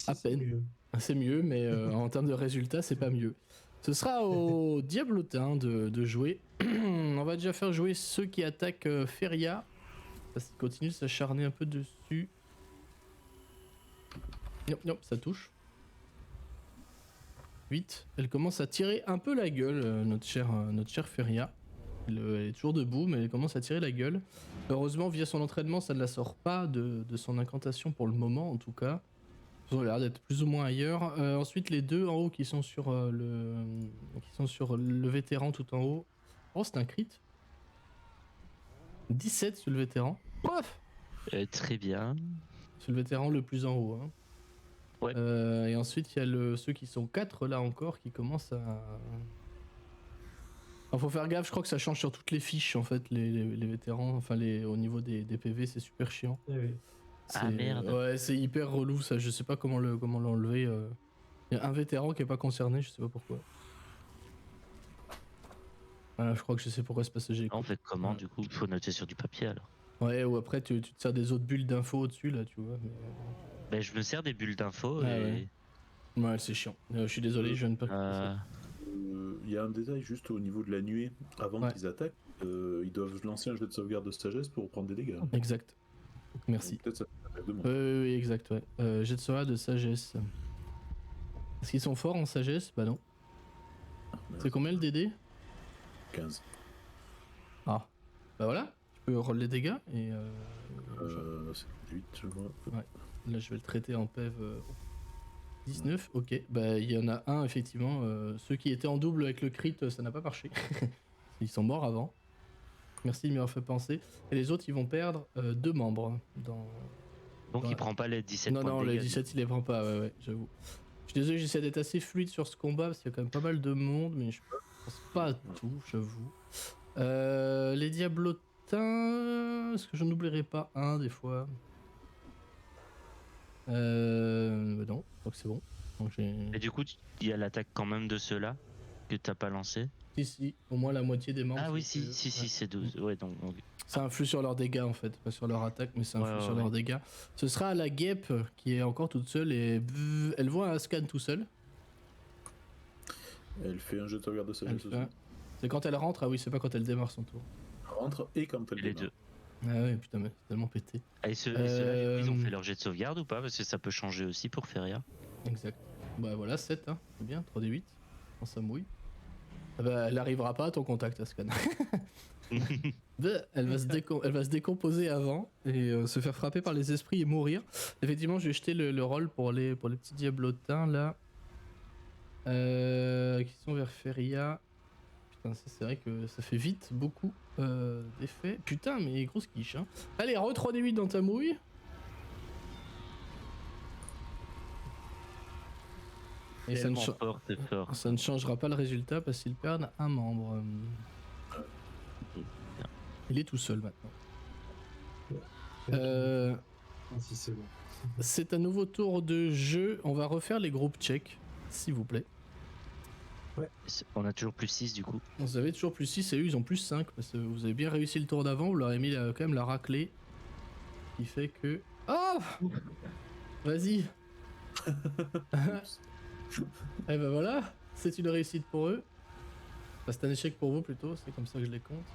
À peine. Mieux. C'est mieux, mais en termes de résultats, c'est pas mieux. Ce sera au Diablotin de jouer. On va déjà faire jouer ceux qui attaquent Feria. Parce qu'il continue de s'acharner un peu dessus. Yop, ça touche. 8. Elle commence à tirer un peu la gueule, notre chère Feria. Elle est toujours debout, mais elle commence à tirer la gueule. Heureusement, via son entraînement, ça ne la sort pas de son incantation pour le moment, en tout cas. Ils ont l'air d'être plus ou moins ailleurs. Ensuite, les deux en haut qui sont sur le vétéran tout en haut. Oh, c'est un crit. 17 sur le vétéran. Bref. Très bien. C'est le vétéran le plus en haut. Hein. Ouais. Et ensuite, il y a ceux qui sont 4 là encore qui commencent à. Alors, faut faire gaffe, je crois que ça change sur toutes les fiches en fait, les vétérans. Enfin, au niveau des PV, c'est super chiant. Eh oui. Ah, merde. Ouais, c'est hyper relou ça, je sais pas comment l'enlever. Il y a un vétéran qui est pas concerné, je sais pas pourquoi. Voilà, je crois que je sais pourquoi c'est pas ce jet. En fait, comment du coup? Il faut noter sur du papier alors. Ouais, ou après tu te sers des autres bulles d'infos au-dessus là, tu vois. Mais... Ben, je me sers des bulles d'infos Ah, et. Ouais, c'est chiant. Je suis désolé, je viens de pas. Il y a un détail juste au niveau de la nuée. Avant Ouais. qu'ils attaquent, ils doivent lancer un jet de sauvegarde de sagesse pour prendre des dégâts. Exact. Merci. Donc, peut-être ça fait de moi. Oui, exact, ouais. Jet de sauvegarde de sagesse. Est-ce qu'ils sont forts en sagesse? Bah non. C'est combien le DD? 15. Ah. Bah voilà, tu peux roll les dégâts et. C'est 8, je vois. Là, je vais le traiter en PEV 19. Ok, bah il y en a un, effectivement. Ceux qui étaient en double avec le crit, ça n'a pas marché. Ils sont morts avant. Merci de m'y avoir fait penser. Et les autres, ils vont perdre 2 membres. Donc Ouais. il prend pas les 17 Non, points non, de les dégâts. 17, il les prend pas, ouais, j'avoue. Je suis désolé, j'essaie d'être assez fluide sur ce combat parce qu'il y a quand même pas mal de monde, mais je pense pas à tout, j'avoue. Les Diablotins. Est-ce que je n'oublierai pas un des fois? Non, je crois que c'est bon. Donc Et du coup, il y a l'attaque quand même de ceux-là que t'as pas lancé. Si, au moins la moitié des membres. Ah oui, c'est- si, ouais. c'est 12. Ouais, donc. Ça influe sur leurs dégâts en fait, pas sur leur attaque, mais ça influe Ouais, sur ouais. leurs dégâts. Ce sera la guêpe qui est encore toute seule et elle voit un scan tout seul. Elle fait un jet de sauvegarde de Elle sagesse fait aussi. un- C'est quand elle rentre, ah oui, c'est pas quand elle démarre son tour. Rentre et quand elle Les démarre. deux. Ah ouais, putain, mais c'est tellement pété. Ah, et ceux-là, du coup, ils ont fait leur jet de sauvegarde ou pas? Parce que ça peut changer aussi pour Feria. Exact. Bah voilà, 7, hein, c'est bien, 3d8. Quand ça mouille. Bah, elle arrivera pas à ton contact, Ascan. Elle va se décomposer avant et se faire frapper par les esprits et mourir. Effectivement, je vais jeter le rôle pour les petits diablotins là. Qui sont vers Feria. Putain, c'est vrai que ça fait vite beaucoup d'effets. Putain, mais grosse quiche. Hein. Allez, re 3d8 dans ta mouille. Et Tellement fort, c'est fort. ça ne changera pas le résultat parce qu'ils perdent un membre. Il est tout seul maintenant. Si c'est bon. C'est un nouveau tour de jeu. On va refaire les groupes check, s'il vous plaît. On a toujours plus 6 du coup. Vous avez toujours plus 6 et eux ils ont plus 5 parce que vous avez bien réussi le tour d'avant. Vous leur avez mis quand même la raclée. Qui fait que. Oh Vas-y. Et ben voilà, c'est une réussite pour eux. Enfin, c'est un échec pour vous plutôt, c'est comme ça que je les compte.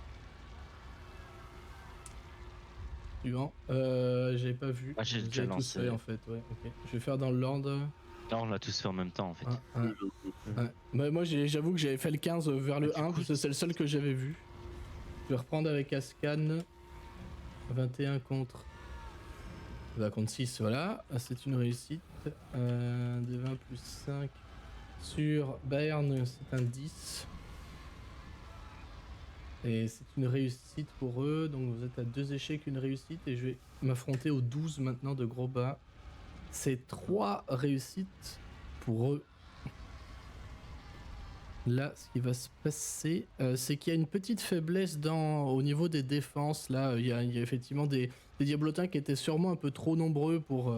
Suivant. J'avais pas vu. Ah, j'ai Vous déjà avez tous lancé. fait en fait, ouais, ok. Je vais faire dans l'ordre. Non, on l'a tous fait en même temps en fait. Ouais. Bah, moi j'avoue que j'avais fait le 15 vers le 1 parce que c'est le seul que j'avais vu. Je vais reprendre avec Ascan. 21 contre. Bah, contre 6, voilà. Ah, c'est une réussite. De 20 plus 5 sur Bayern, c'est un 10. Et c'est une réussite pour eux. Donc vous êtes à 2 échecs, une réussite. Et je vais m'affronter aux 12 maintenant de gros bas. C'est 3 réussites pour eux. Là, ce qui va se passer, c'est qu'il y a une petite faiblesse au niveau des défenses. Là, il y a effectivement des diablotins qui étaient sûrement un peu trop nombreux pour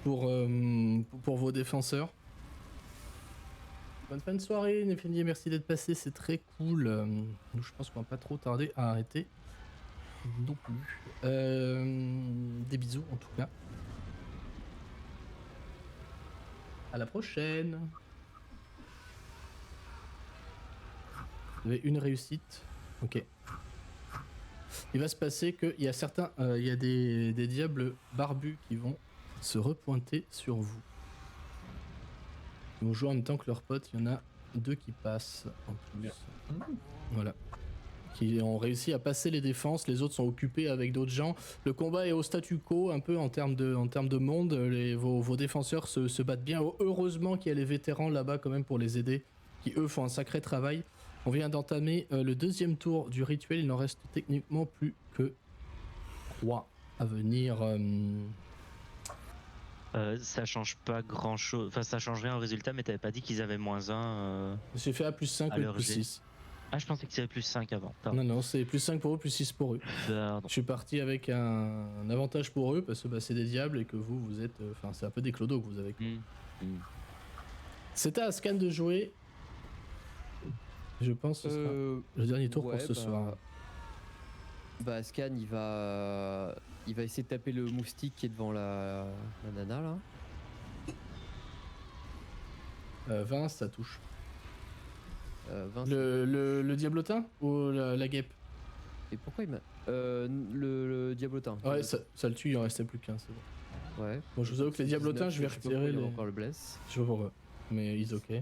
vos défenseurs. Bonne fin de soirée, Nefendi, merci d'être passé, c'est très cool. Je pense qu'on va pas trop tarder à arrêter non plus. Des bisous en tout cas. À la prochaine. Vous avez une réussite. Ok. Il va se passer qu'il y a certains, il y a des diables barbus qui vont se repointer sur vous. Ils vont jouer en même temps que leurs potes. Il y en a 2 qui passent en plus. Voilà. Qui ont réussi à passer les défenses. Les autres sont occupés avec d'autres gens. Le combat est au statu quo un peu en termes de monde. Vos défenseurs se battent bien. Heureusement qu'il y a les vétérans là-bas quand même pour les aider, qui eux font un sacré travail. On vient d'entamer le 2e tour du rituel. Il n'en reste techniquement plus que 3 à venir. Ça change pas grand chose. Enfin, ça change rien au résultat, mais t'avais pas dit qu'ils avaient -1. J'ai fait à plus 5 à ou leur plus jet. 6. Ah, je pensais qu'ils avaient +5 avant. Pardon. Non, non, c'est plus 5 pour eux, plus 6 pour eux. Pardon. Je suis parti avec un avantage pour eux parce que bah, c'est des diables et que vous êtes. Enfin, c'est un peu des clodos que vous avez. C'était à Ascan de jouer. Je pense que ce sera le dernier tour pour ce soir. Bah, Ascan, il va essayer de taper le moustique qui est devant la nana là. 20, ça touche. 20, Le diablotin ou la guêpe? Et pourquoi il m'a. Le diablotin. Ouais, ça le tue, il en restait plus qu'un, c'est bon. Ouais. Bon, je vous avoue que les diablotins, je vais sais pas pourquoi retirer il les. a encore le bless. Je vois pourquoi. Mais ils ok.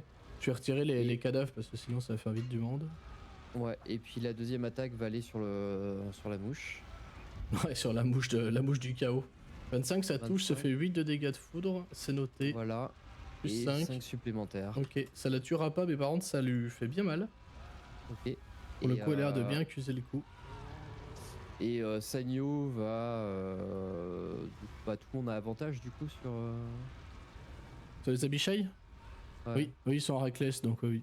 Je vais retirer les cadavres parce que sinon ça va faire vite du monde. Ouais, et puis la deuxième attaque va aller sur la mouche. Ouais, sur la mouche du chaos. 25, ça touche, ça 25. fait 8 de dégâts de foudre, c'est noté. Voilà. Plus Et 5. 5 supplémentaires. Ok, ça la tuera pas, mais par contre ça lui fait bien mal. Ok. Pour le coup, elle a l'air de bien accuser le coup. Et Sanyo va. Bah, tout le monde a avantage du coup sur. Sur les Abishai? Ouais. Oui, ils sont en reckless, donc oui.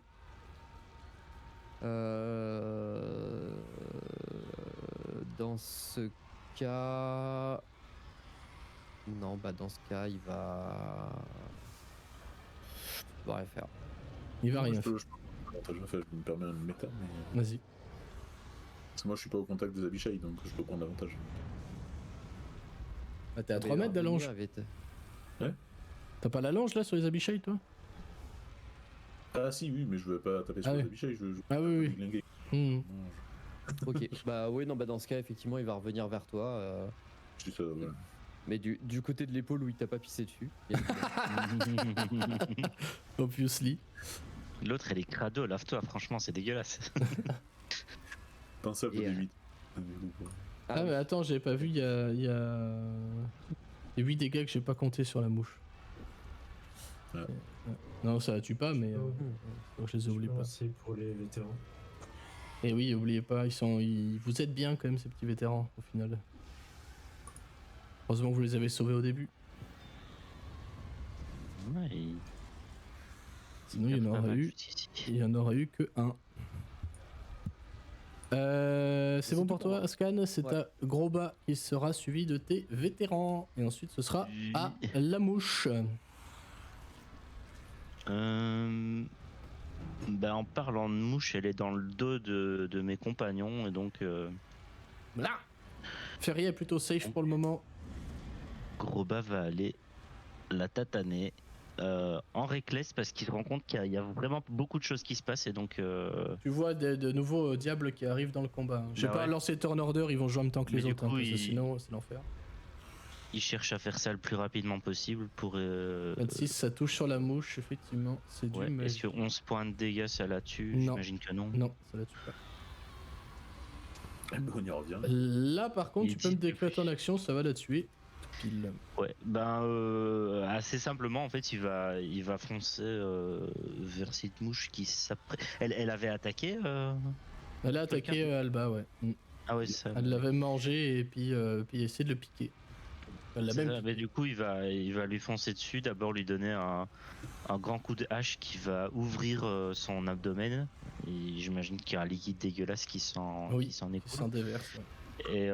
Dans ce cas. Non, bah dans ce cas, il va. Il va rien faire. Il va rien Je faire. me permets un méta, mais. Vas-y. Parce que moi je suis pas au contact des Abishai, donc je peux prendre l'avantage. Ah, t'es à 3 mètres de la longe. Ouais. T'as pas la longe là sur les Abishai, toi? Ah si, oui, mais je veux pas taper sur les Abishai, je veux Ah oui, déglinguer. oui. Ok, bah oui, non, bah dans ce cas, effectivement, il va revenir vers toi. Je dis ça, voilà. Mais du côté de l'épaule où il t'a pas pissé dessus. Obviously. L'autre, elle est crado, lave-toi, franchement, c'est dégueulasse. T'en sais, Et, des 8. Ah, mais attends, j'avais pas vu, il y a 8 dégâts que j'ai pas compté sur la mouche. Ouais. Non, ça la tue pas, mais je les oublie pas. C'est pour les vétérans. Et oui, oubliez pas, ils vous aident bien quand même, ces petits vétérans, au final. Heureusement que vous les avez sauvés au début. Ouais, et- Sinon, il y en pas aurait mal eu. juste ici. Il y en aura eu que un. C'est bon pour toi, Ascan? C'est Ouais. à Groba qui sera suivi de tes vétérans. Et ensuite, ce sera Oui. à la mouche. Bah, en parlant de mouche, elle est dans le dos de mes compagnons et donc Là Ferry est plutôt safe pour le moment. Groba va aller la tataner en reckless parce qu'il se rend compte qu'il y a vraiment beaucoup de choses qui se passent et donc Tu vois de nouveaux diables qui arrivent dans le combat. Je vais Bah pas ouais. lancer Turn Order, ils vont jouer en même temps que Mais les du autres, hein, coup, parce que il- sinon c'est l'enfer. il cherche à faire ça le plus rapidement possible pour 26, ça touche sur la mouche, effectivement. C'est du ouais, mais est-ce que 11 points de dégâts ça la tue? Non. J'imagine que non. non, ça la tue pas. On y revient. Là, par contre, Il tu peux me dit- décrire ton action, ça va la tuer. Pile. Ouais, assez simplement en fait il va foncer vers cette mouche qui s'apprête. Elle avait attaqué Elle a attaqué Quelqu'un Alba, ouais. Ah ouais ça. Elle l'avait mangé et puis essayer de le piquer. Elle l'a C'est même ça, mais du coup il va lui foncer dessus, d'abord lui donner un grand coup de hache qui va ouvrir son abdomen. Et j'imagine qu'il y a un liquide dégueulasse qui s'en Oui, qui s'en qui écoule. s'en déverse. Ouais. Et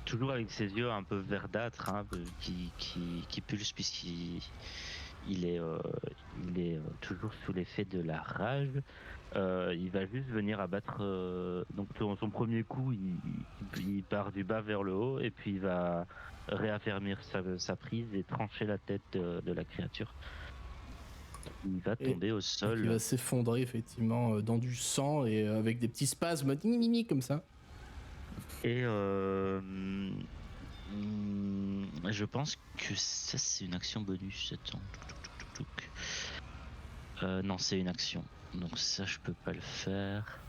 toujours avec ses yeux un peu verdâtres hein, qui pulsent puisqu'il est toujours sous l'effet de la rage. Il va juste venir abattre donc son premier coup il part du bas vers le haut et puis il va réaffermir sa prise et trancher la tête de la créature. Il va Et- tomber au sol. Qui va s'effondrer effectivement dans du sang et avec des petits spasmes comme ça. Et je pense que ça c'est une action bonus. Attends. Non, c'est une action. Donc ça je peux pas le faire.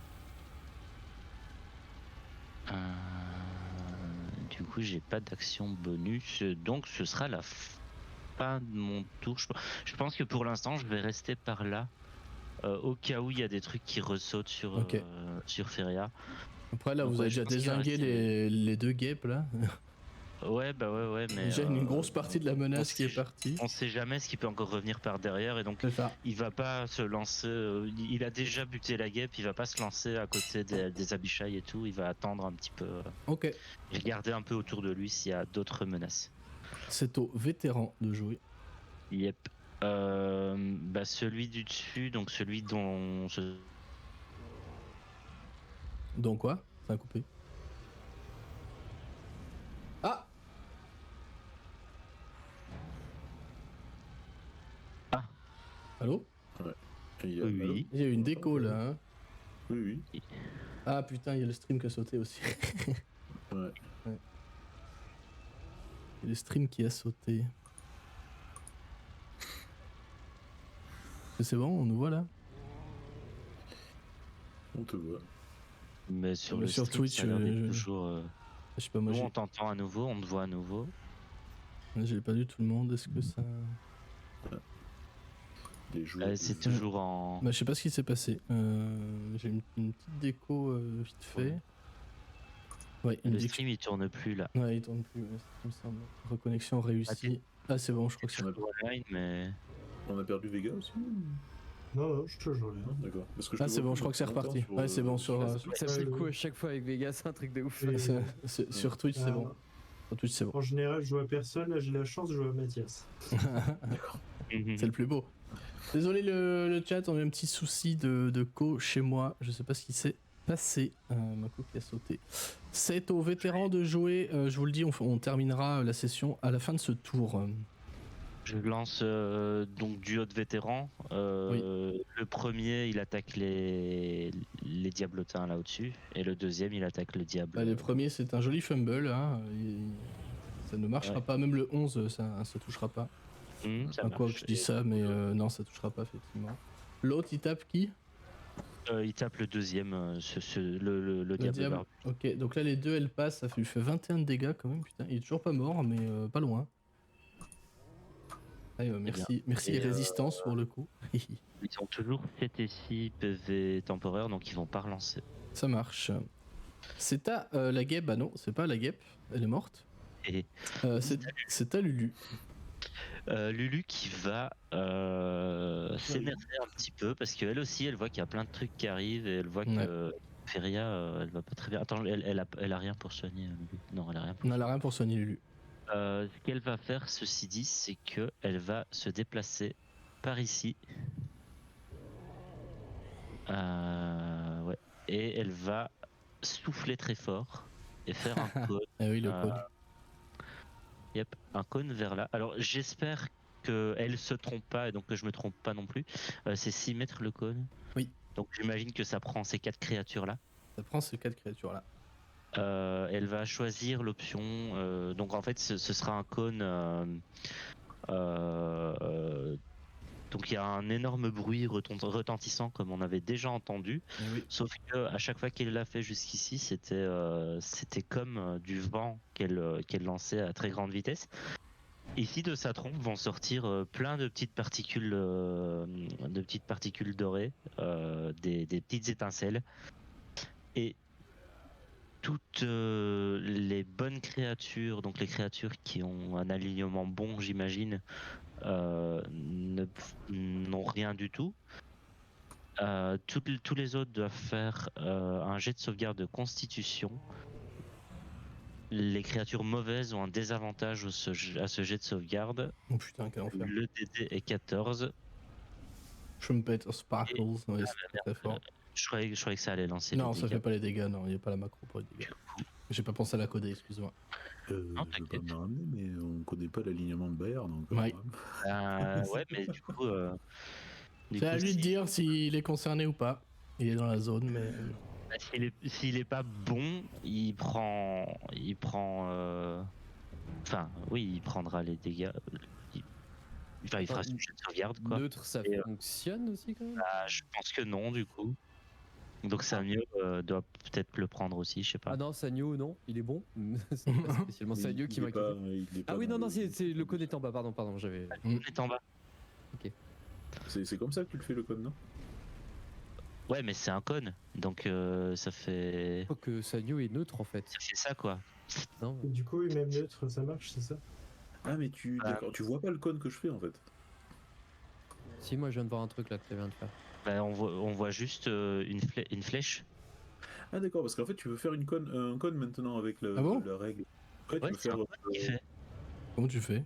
Du coup j'ai pas d'action bonus. Donc ce sera la fin de mon tour. Je pense que pour l'instant je vais rester par là. Au cas où il y a des trucs qui ressautent sur, Ok. sur Feria. Après là, Donc, vous ouais, avez je déjà pense qu'il va dézingué rester- les deux guêpes là. Ouais, bah ouais, mais. Déjà une grosse partie de la menace on qui est sait- partie. On sait jamais ce qui peut encore revenir par derrière et donc C'est ça. il va pas se lancer. Il a déjà buté la guêpe, il va pas se lancer à côté des Abishai et tout. Il va attendre un petit peu, Ok. et regarder un peu autour de lui s'il y a d'autres menaces. C'est au vétéran de jouer. Yep. Bah celui du dessus, donc celui dont. Donc quoi? Ça a coupé. Ah! Ah. Allô? Et il y a- Oui. Il y a eu une déco là. Hein. Oui, oui. Ah putain, il y a le stream qui a sauté aussi. Ouais. Il y a le stream qui a sauté. C'est bon, on nous voit là? On te voit. Mais sur Mais le sur stream, Twitch, ça a l'air d'être je- toujours. Je sais pas, moi Nous on t'entend à nouveau, on te voit à nouveau. j'ai pas vu tout le monde. Est-ce que ça. Les joueurs. C'est toujours en. Bah, je sais pas ce qui s'est passé. J'ai une petite déco vite fait. Ouais, il me Le dit que stream il tourne plus là. ouais, il tourne plus, ouais, il me semble. Reconnexion réussie. Ah, c'est bon, je crois que c'est. On a, Online, mais. on a perdu Vega aussi. Non, non, je te jure. Ah, d'accord. Parce que je Ah, te c'est vois bon, plus je crois que c'est longtemps reparti. sur, Ouais, c'est bon, sur, la- sur- Ça fait le coup à chaque fois avec Vegas, c'est un truc de ouf. Oui. sur Twitch, c'est bon. Sur Twitch, c'est bon. En général, je vois personne. Là, j'ai la chance de jouer à Mathias. C'est le plus beau. Désolé le chat, on a eu un petit souci de co chez moi. Je sais pas ce qui s'est passé. Ma co qui a sauté. C'est au vétéran de jouer. Je vous le dis, on terminera la session à la fin de ce tour. Je lance donc duo de vétérans. Le premier, il attaque les diablotins là au-dessus, et le deuxième, il attaque le diable. Bah, le premier, c'est un joli fumble. Hein. Ça ne marchera Ouais. pas. Même le 11, ça touchera pas. Ça Enfin, quoi que marche. je dis ça, mais non, ça touchera pas, effectivement. L'autre, il tape qui? Il tape le deuxième, le Le diable diable. barbu. Ok, donc là, les deux, elles passent. Ça lui fait 21 de dégâts quand même, putain. Il est toujours pas mort, mais pas loin. Ouais, merci, merci Et, résistance pour le coup. Ils ont toujours 7 et 6 PV temporaires, donc ils vont pas relancer. Ça marche. C'est à la guêpe. Bah non, c'est pas la guêpe. Elle est morte. Et C'est à Lulu. Lulu qui va s'énerver un petit peu parce qu'elle aussi, elle voit qu'il y a plein de trucs qui arrivent et elle voit que Feria, elle va pas très bien. Attends, elle a rien pour soigner. Lulu. Non, elle a rien pour. On a rien pour soigner Lulu. Ce qu'elle va faire, ceci dit, c'est que elle va se déplacer par ici. Ouais. Et elle va souffler très fort et faire un cône. Ah oui, le code. Yep, un cône vers là. Alors j'espère qu'elle se trompe pas et donc que je me trompe pas non plus. C'est 6 mètres le cône. Oui. Donc j'imagine que ça prend ces 4 créatures là. Ça prend ces 4 créatures là. Elle va choisir l'option. Donc en fait ce sera un cône. Donc il y a un énorme bruit retentissant comme on avait déjà entendu. Oui. Sauf que à chaque fois qu'elle l'a fait jusqu'ici, c'était comme du vent qu'elle lançait à très grande vitesse. Ici de sa trompe vont sortir plein de petites particules dorées, des petites étincelles. Et toutes les bonnes créatures, donc les créatures qui ont un alignement bon, j'imagine, n'ont rien du tout. Tous les autres doivent faire un jet de sauvegarde de constitution. Les créatures mauvaises ont un désavantage à ce jet de sauvegarde. Oh putain, quel enfer. Le DD est 14. Trumpet of Sparkles, ouais, c'est très fort. Je croyais que ça allait lancer. Non, les ça dégâts. fait pas les dégâts, non, il n'y a pas la macro pour les dégâts. J'ai pas pensé à la coder, excuse-moi. Je veux pas me ramener, mais on connaît pas l'alignement de Bayern. Donc, Ouais. Ouais, mais du coup. C'est à lui de dire s'il est concerné ou pas. Il est dans la zone, mais. S'il est pas bon, il prend. Enfin, oui, il prendra les dégâts. Enfin, il fera son jet de sauvegarde, quoi. Neutre, ça Et, fonctionne aussi quand même. Je pense que non, du coup. Donc Samio doit peut-être le prendre aussi, je sais pas. Ah non, Sagno, non, il est bon. C'est pas spécialement Sagno qui m'a inquiété. Ah oui, non, non, c'est le code est en bas, pardon, j'avais. Il est en bas. C'est comme ça que tu le fais le code, non? Ouais, mais c'est un cône, donc ça fait. Je crois que Sagno est neutre en fait. Ça fait ça, quoi. Non. Et du coup, même neutre, ça marche, c'est ça? Ah, mais d'accord, tu vois pas le cône que je fais en fait. Si, moi je viens de voir un truc là que tu viens de faire. Bah, on voit juste une flèche. Ah, d'accord, parce qu'en fait, tu veux faire un cône maintenant avec Ah bon la règle. Ouais, Ouais, tu veux c'est un faire. cône qui fait. Comment tu fais?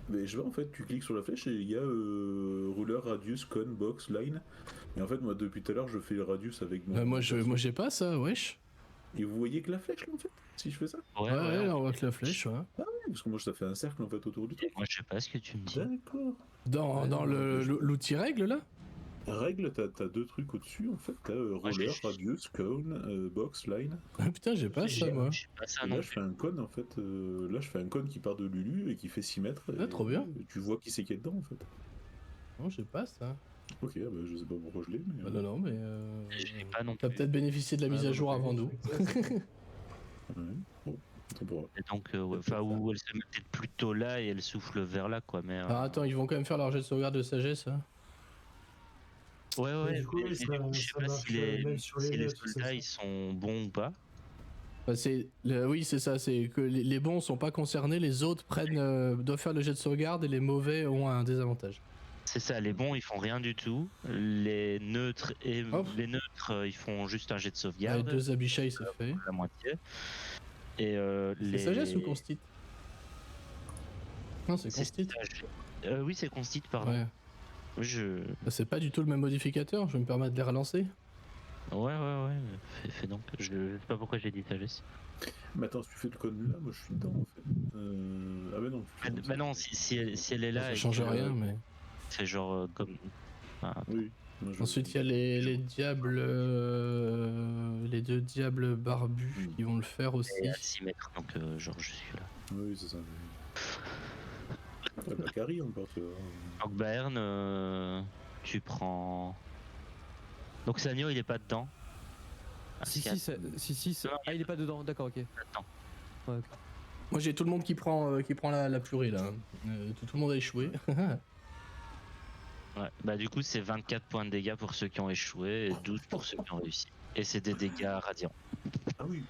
Mais je vois en fait, tu cliques sur la flèche et il y a ruler, radius, cône, box, line. Et en fait, moi depuis tout à l'heure, je fais le radius avec mon. Moi j'ai pas ça, wesh. Et vous voyez que la flèche là en fait, si je fais ça? Ouais, on voit que la flèche, ouais. Parce que moi, ça fait un cercle en fait autour du truc. Moi, je sais pas ce que tu me dis. D'accord. Dans l'outil règle là? Règle, t'as deux trucs au-dessus en fait. T'as Moi, ruler, radius, cône, box, line. Ah putain, j'ai pas ça moi. J'ai pas ça Et non là, je plus. fais un cône en fait. Là, je fais un cône qui part de Lulu et qui fait 6 mètres. Ah, trop bien. Et tu vois qui c'est qui est dedans en fait. Non, j'ai pas ça. Ok, bah, je sais pas pourquoi je l'ai, mais. Bah, non, mais. Je l'ai pas non T'as plus. peut-être bénéficié de la mise à jour avant nous. Ouais. Bon, on pourra. Et donc, ouais, enfin, où elle se met peut-être plutôt là et elle souffle vers là, quoi. Mais. Alors attends, ils vont quand même faire leur jet de sauvegarde de sagesse, hein. Ouais, du coup, mais ça je sais pas marche si même sur les les lettres, c'est soldats ça ils sont bons ou pas. Bah, oui, c'est ça, c'est que les bons sont pas concernés, les autres doivent faire le jet de sauvegarde et les mauvais ont un désavantage. C'est ça, les bons ils font rien du tout. Les neutres Hop. ils font juste un jet de Avec sauvegarde, 2 Abishai, c'est fait. la moitié. Et C'est sagesse ou constit? Non, c'est C'est constit. oui, c'est constit, pardon. Ouais. Je... Bah, c'est pas du tout le même modificateur, je vais me permettre de les relancer. Ouais. Fais donc. Je sais pas pourquoi j'ai dit sagesse. Mais attends, si tu fais le cône là, moi je suis dedans en fait. Ah, mais non. Mais non, si elle est là. Ça et change que, rien, mais. C'est genre comme. Enfin, Oui. Moi, Ensuite, il y a les diables. Les 2 diables barbus qui vont le faire aussi. et à 6 mètres, donc genre je suis là. Oui, c'est ça. Ouais, bah, Carrie encore, tu vois. Donc Bayern, tu prends. Donc Sanyo il est pas dedans. Si, ah, il est pas dedans, d'accord, ok. Attends. Ouais, ok. Moi j'ai tout le monde qui prend la purée là. Tout le monde a échoué. Ouais. Bah du coup c'est 24 points de dégâts pour ceux qui ont échoué et 12 pour ceux qui ont réussi. Et c'est des dégâts radiants. Ah oui,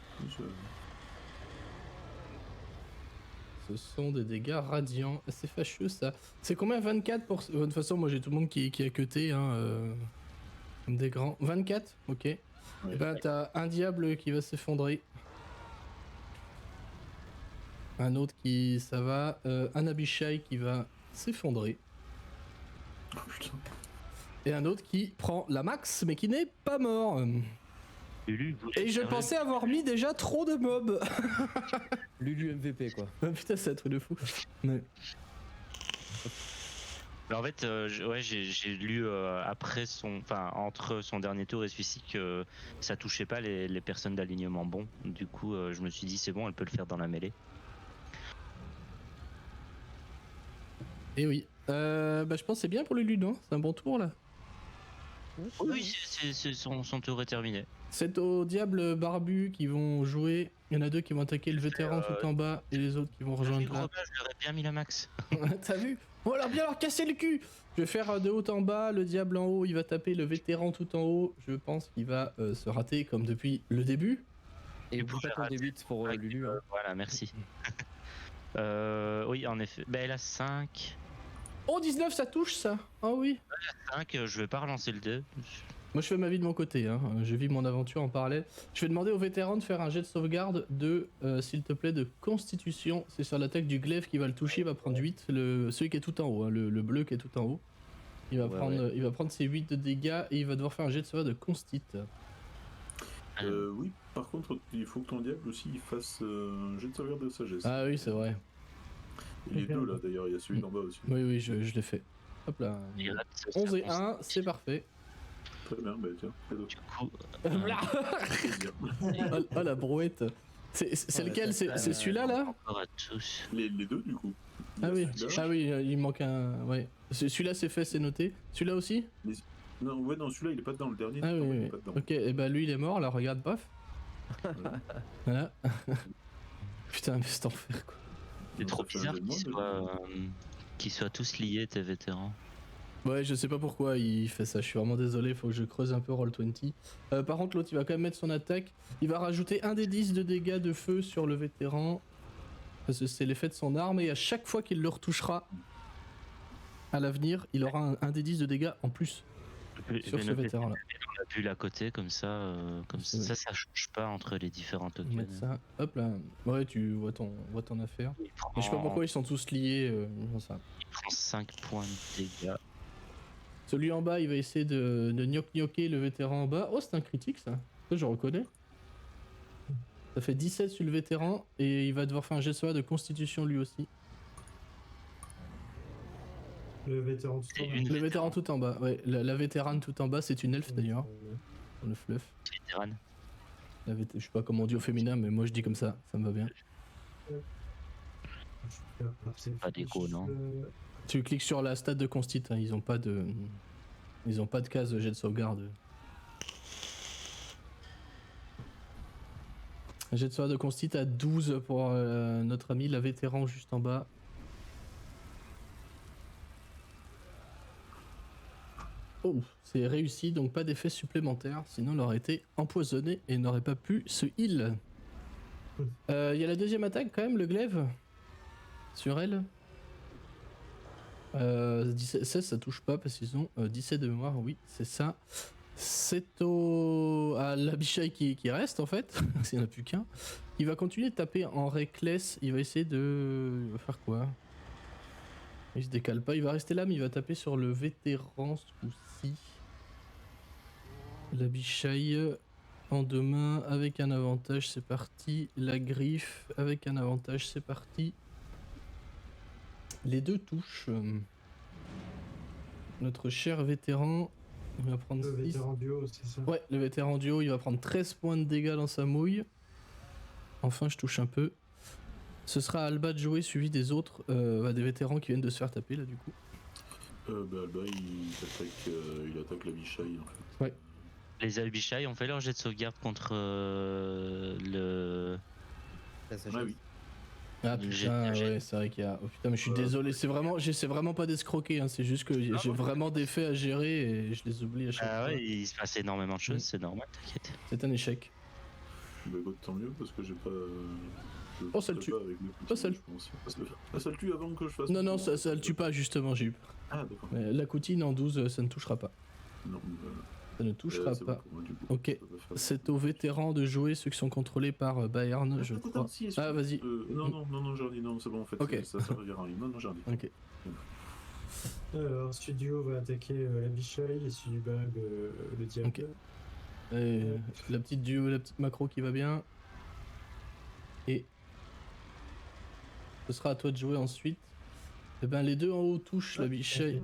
Ce sont des dégâts radiants. C'est fâcheux ça. C'est combien 24 pour... De toute façon moi j'ai tout le monde qui a cuté comme des grands. 24. Ok. Et ben t'as un diable qui va s'effondrer. Un autre qui... ça va. Un Abishai qui va s'effondrer. Oh putain. Et un autre qui prend la max mais qui n'est pas mort. Lulu, vous Et je cherchez- pensais avoir mis déjà trop de mobs. Lulu MVP quoi. Putain c'est un truc de fou. Ouais. Mais en fait, ouais, j'ai lu après entre son dernier tour et celui-ci que ça touchait pas les personnes d'alignement bon. Du coup, je me suis dit c'est bon, elle peut le faire dans la mêlée. Et oui. Je pense que c'est bien pour le Ludon. C'est un bon tour là. Oui, son tour est terminé. C'est aux diables barbus qui vont jouer. Il y en a deux qui vont attaquer le vétéran tout en bas et les autres qui vont rejoindre là. Je leur ai bien mis la max. T'as vu? On va leur bien leur casser le cul. Je vais faire de haut en bas. Le diable en haut, il va taper le vétéran tout en haut. Je pense qu'il va se rater comme depuis le début. Et vous vous pas pouvez ton D8 pour rater. Lulu. Hein. Voilà, merci. Oui, en effet. Bah, elle a 5. Oh 19 ça touche ça. Oh oui. 5, je vais pas relancer le 2. Moi je fais ma vie de mon côté, hein. Je vis mon aventure en parallèle. Je vais demander au vétéran de faire un jet de sauvegarde de, s'il te plaît, de constitution. C'est sur l'attaque du glaive qui va le toucher, il va prendre 8. Celui qui est tout en haut, hein, le bleu qui est tout en haut. Il va, il va prendre ses 8 de dégâts et il va devoir faire un jet de sauvegarde de constit. Oui, par contre, il faut que ton diable aussi il fasse un jet de sauvegarde de sagesse. Ah oui c'est vrai. Il y a deux là d'ailleurs, il y a celui d'en bas aussi. Oui je l'ai fait. Hop là. 11 et 1, c'est parfait. Très bien, bah tiens, cadeau. Du coup, Oh la brouette. C'est Ouais, lequel? ça, C'est celui-là là? encore à tous. Les deux du coup. Ah oui, Celui-là. ah oui, il manque un... Ouais. Celui-là c'est fait, c'est noté. Celui-là aussi? Non, ouais, non, celui-là il est pas dedans, le dernier. Ah non, oui, il est oui. pas dedans. Ok, et bah lui il est mort, là regarde, paf. Voilà. Putain, mais c'est enfer quoi. C'est Non, trop ça fait un bizarre jet de qu'ils moins, soient tous liés, tes vétérans. Ouais, je sais pas pourquoi il fait ça, je suis vraiment désolé, faut que je creuse un peu Roll20. Par contre, l'autre il va quand même mettre son attaque. Il va rajouter un des 10 de dégâts de feu sur le vétéran. Parce que c'est l'effet de son arme, et à chaque fois qu'il le retouchera à l'avenir, il aura un des 10 de dégâts en plus sur ce vétéran là. On a bulle à côté, comme ça, ça change pas entre les différents On va mettre tokens. ça, hop là. Ouais, tu vois ton affaire. Il prend, Mais je sais pas pourquoi ils sont tous liés. Ça. il prend 5 points de dégâts. Celui en bas, il va essayer de gnoc-gnoquer le vétéran en bas. Oh, c'est un critique ça. Ça, je reconnais. Ça fait 17 sur le vétéran et il va devoir faire un jet de sauvegarde de constitution lui aussi. Le vétéran tout en bas. Le vétéran tout en bas, ouais. La vétérane tout en bas, c'est une elfe d'ailleurs. Dans le fluff. Vétéran. Je sais pas comment on dit au féminin, mais moi je dis comme ça, ça me va bien. Pas d'écho, non? Tu cliques sur la stat de constit, hein, ils ont pas de case de jet de sauvegarde. Un jet de sauvegarde de constit à 12 pour notre ami la vétéran juste en bas. Oh, c'est réussi, donc pas d'effet supplémentaire, sinon il aurait été empoisonné et n'aurait pas pu se heal. Il y a la deuxième attaque quand même, le glaive. Sur elle. 16 ça touche pas parce qu'ils ont 17 de mémoire, oui c'est ça. C'est à l'Abishai qui reste en fait, s'il n'y en a plus qu'un. Il va continuer de taper en reckless, il va essayer de... Il va faire quoi? Il se décale pas, il va rester là mais il va taper sur le vétéran ce coup-ci. L'Abishai en deux mains avec un avantage, c'est parti. La griffe avec un avantage, c'est parti. Les deux touchent. Notre cher vétéran, il va prendre Le 6. vétéran duo, c'est ça. Ouais, le vétéran duo, il va prendre 13 points de dégâts dans sa mouille. Enfin, je touche un peu. Ce sera à Alba de jouer, suivi des autres, des vétérans qui viennent de se faire taper là du coup. Alba, il attaque la bichaille en fait. Les Albichai ont fait leur jet de sauvegarde contre le. Ça, ça Ah chasse. oui. Ah J'ai- putain, j'ai- ouais, c'est vrai qu'il y a. Oh putain, mais je suis désolé, j'essaie vraiment pas d'escroquer, hein, c'est juste que j'ai vraiment des faits à gérer et je les oublie à chaque Ah fois. ouais, il se passe énormément de choses, c'est normal, t'inquiète. C'est un échec. Bah écoute, tant mieux parce que j'ai pas. je Oh, ça le ferai tue. pas avec mes petits, Oh, ça le- je pense. Ça le tue avant que je fasse. Non, mon non, tour. ça le tue pas, justement, j'ai eu peur. Ah d'accord. La coutine en 12, ça ne touchera pas. Non, Ça ne touchera c'est bon pas. pour moi, du coup. Ok. Ça va faire- C'est aux vétérans de jouer, ceux qui sont contrôlés par Bayern, je Attends, crois. si, Ah, vas-y. Non, j'en ai, non, c'est bon en fait. Ok. Ça servira à rien. Non, j'en ai. Ok. Alors, Studio va attaquer la bichaille et Sudibag le diable. Ok. La petite duo, la petite macro qui va bien. Et ce sera à toi de jouer ensuite. Et ben les deux en haut touchent la bichaille.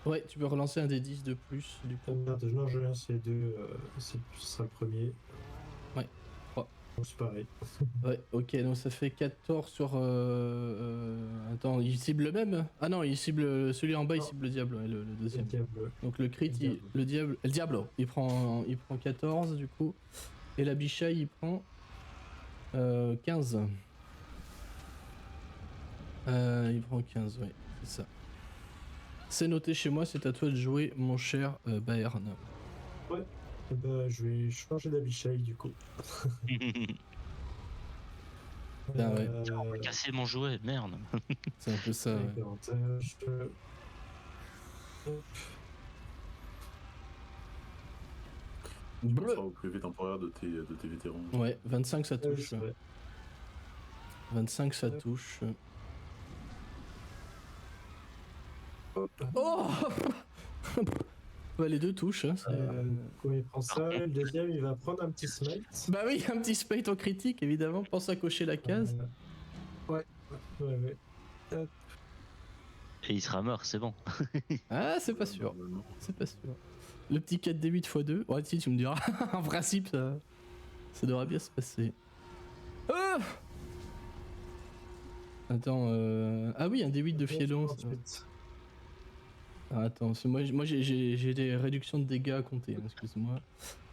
Ouais, tu peux relancer un des 10 de plus du Oh coup. merde, non, je lance les deux, ce sera le premier. Ouais, 3. Donc c'est pareil. Ouais, ok, donc ça fait 14 sur. Attends, il cible le même? Ah non, il cible celui en bas, il Non. cible le diable, ouais, le Le deuxième. diable. Donc le crit, le diablo, il prend 14 du coup. Et la bichaille, il prend 15. Il prend 15, ouais, c'est ça. C'est noté chez moi, c'est à toi de jouer, mon cher Bayern. Eh ben, je vais changer d'abichaille du coup. Ah ouais. Casser mon jouet, merde. C'est un peu ça, ouais. avec avantage. Hop. Tu Bleu. penseras au PV temporaire de tes vétérans. Ouais, 25 ça touche. c'est vrai. 25 ça touche. Hop. Oh bah, les deux touchent. Hein, Quand il prend ça, le deuxième il va prendre un petit smite. Bah oui, un petit spate en critique évidemment. Pense à cocher la case. Ouais. Et il sera mort, c'est bon. Ah, c'est pas sûr. Normalement. C'est pas sûr. Le petit 4d8 x 2. Ouais, si tu me diras. En principe, ça devrait bien se passer. Ah attends, ah oui, un d8 de fielon. ça. Ensuite. Ah, attends, moi j'ai des réductions de dégâts à compter, hein, excuse-moi.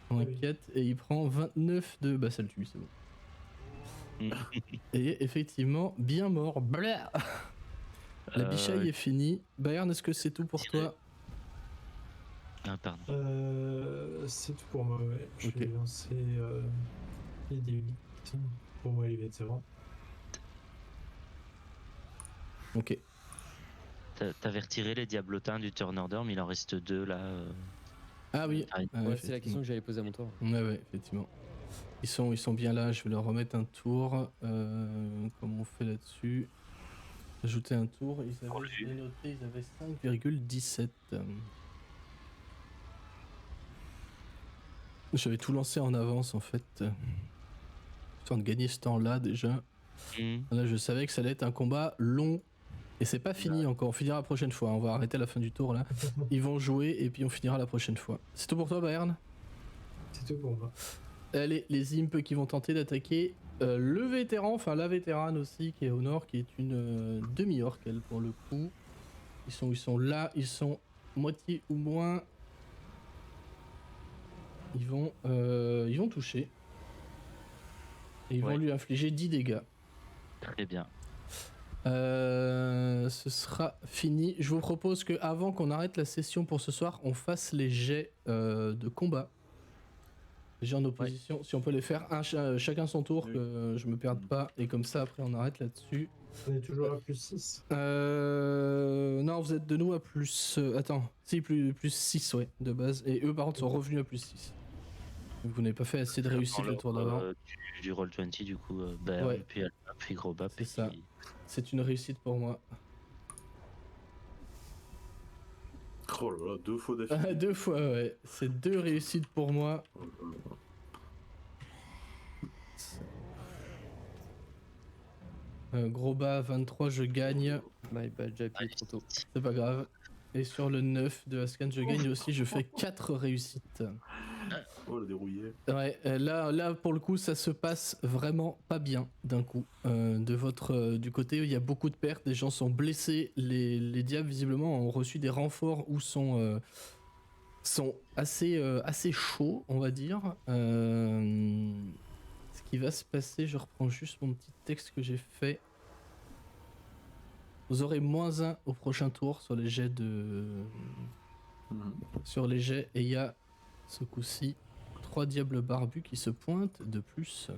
On Oui. inquiète, et il prend 29 de. Bah, ça le tue, c'est bon. Et effectivement, bien mort. Blah La bichaille est finie. Bayern, est-ce que c'est tout pour toi? Ah, pardon. C'est tout pour moi, ouais. Je Ok. vais lancer les D8 pour moi les vétérans. Ok. T'avais retiré les diablotins du turn order, mais il en reste 2 là. Ah oui. Ah, Ouais, Ouais, c'est la effectivement. question que j'allais poser à mon tour. Ouais, effectivement. Ils sont bien là, je vais leur remettre un tour. Comment on fait là-dessus? Ajouter un tour, ils avaient, je l'ai noté, ils avaient 5,17. J'avais tout lancé en avance en fait. Histoire de gagner ce temps-là déjà. Là je savais que ça allait être un combat long. Et c'est pas fini encore, on finira la prochaine fois. On va arrêter à la fin du tour là. Ils vont jouer et puis on finira la prochaine fois. C'est tout pour toi Bayern? C'est tout pour moi. Allez, les imps qui vont tenter d'attaquer le vétéran, enfin la vétérane aussi qui est au nord, qui est une demi-orque elle pour le coup. Ils sont là, ils sont moitié ou moins. Ils vont toucher. Et ils vont Ouais. lui infliger 10 dégâts. Très bien. Ce sera fini. Je vous propose que avant qu'on arrête la session pour ce soir, on fasse les jets de combat. Les jets en opposition. Si on peut les faire chacun son tour, Oui. que je me perde pas. Et comme ça, après, on arrête là-dessus. On est toujours à plus 6. Non, vous êtes de nous à plus. Attends, si, plus 6, ouais, de base. Et eux, par contre, sont revenus à plus 6. Vous n'avez pas fait assez de réussite le tour d'avant. Du Roll20, du coup, Bairn, Ouais. puis Alba, puis Grobap. C'est ça. C'est une réussite pour moi. Oh là là, 2 fois d'affilée. 2 fois, ouais. C'est 2 réussites pour moi. Oh là là. Gros bas, 23, je gagne. My bad, j'ai appuyé trop tôt. C'est pas grave. Et sur le 9 de Ascan, je gagne aussi. Je fais 4 réussites. Oh, le dérouillé. Ouais, là pour le coup ça se passe vraiment pas bien d'un coup. Du côté il y a beaucoup de pertes, des gens sont blessés, les diables visiblement ont reçu des renforts ou sont assez chauds on va dire. Ce qui va se passer, je reprends juste mon petit texte que j'ai fait. Vous aurez -1 au prochain tour sur les jets sur les jets et il y a ce coup-ci 3 diables barbus qui se pointent de plus.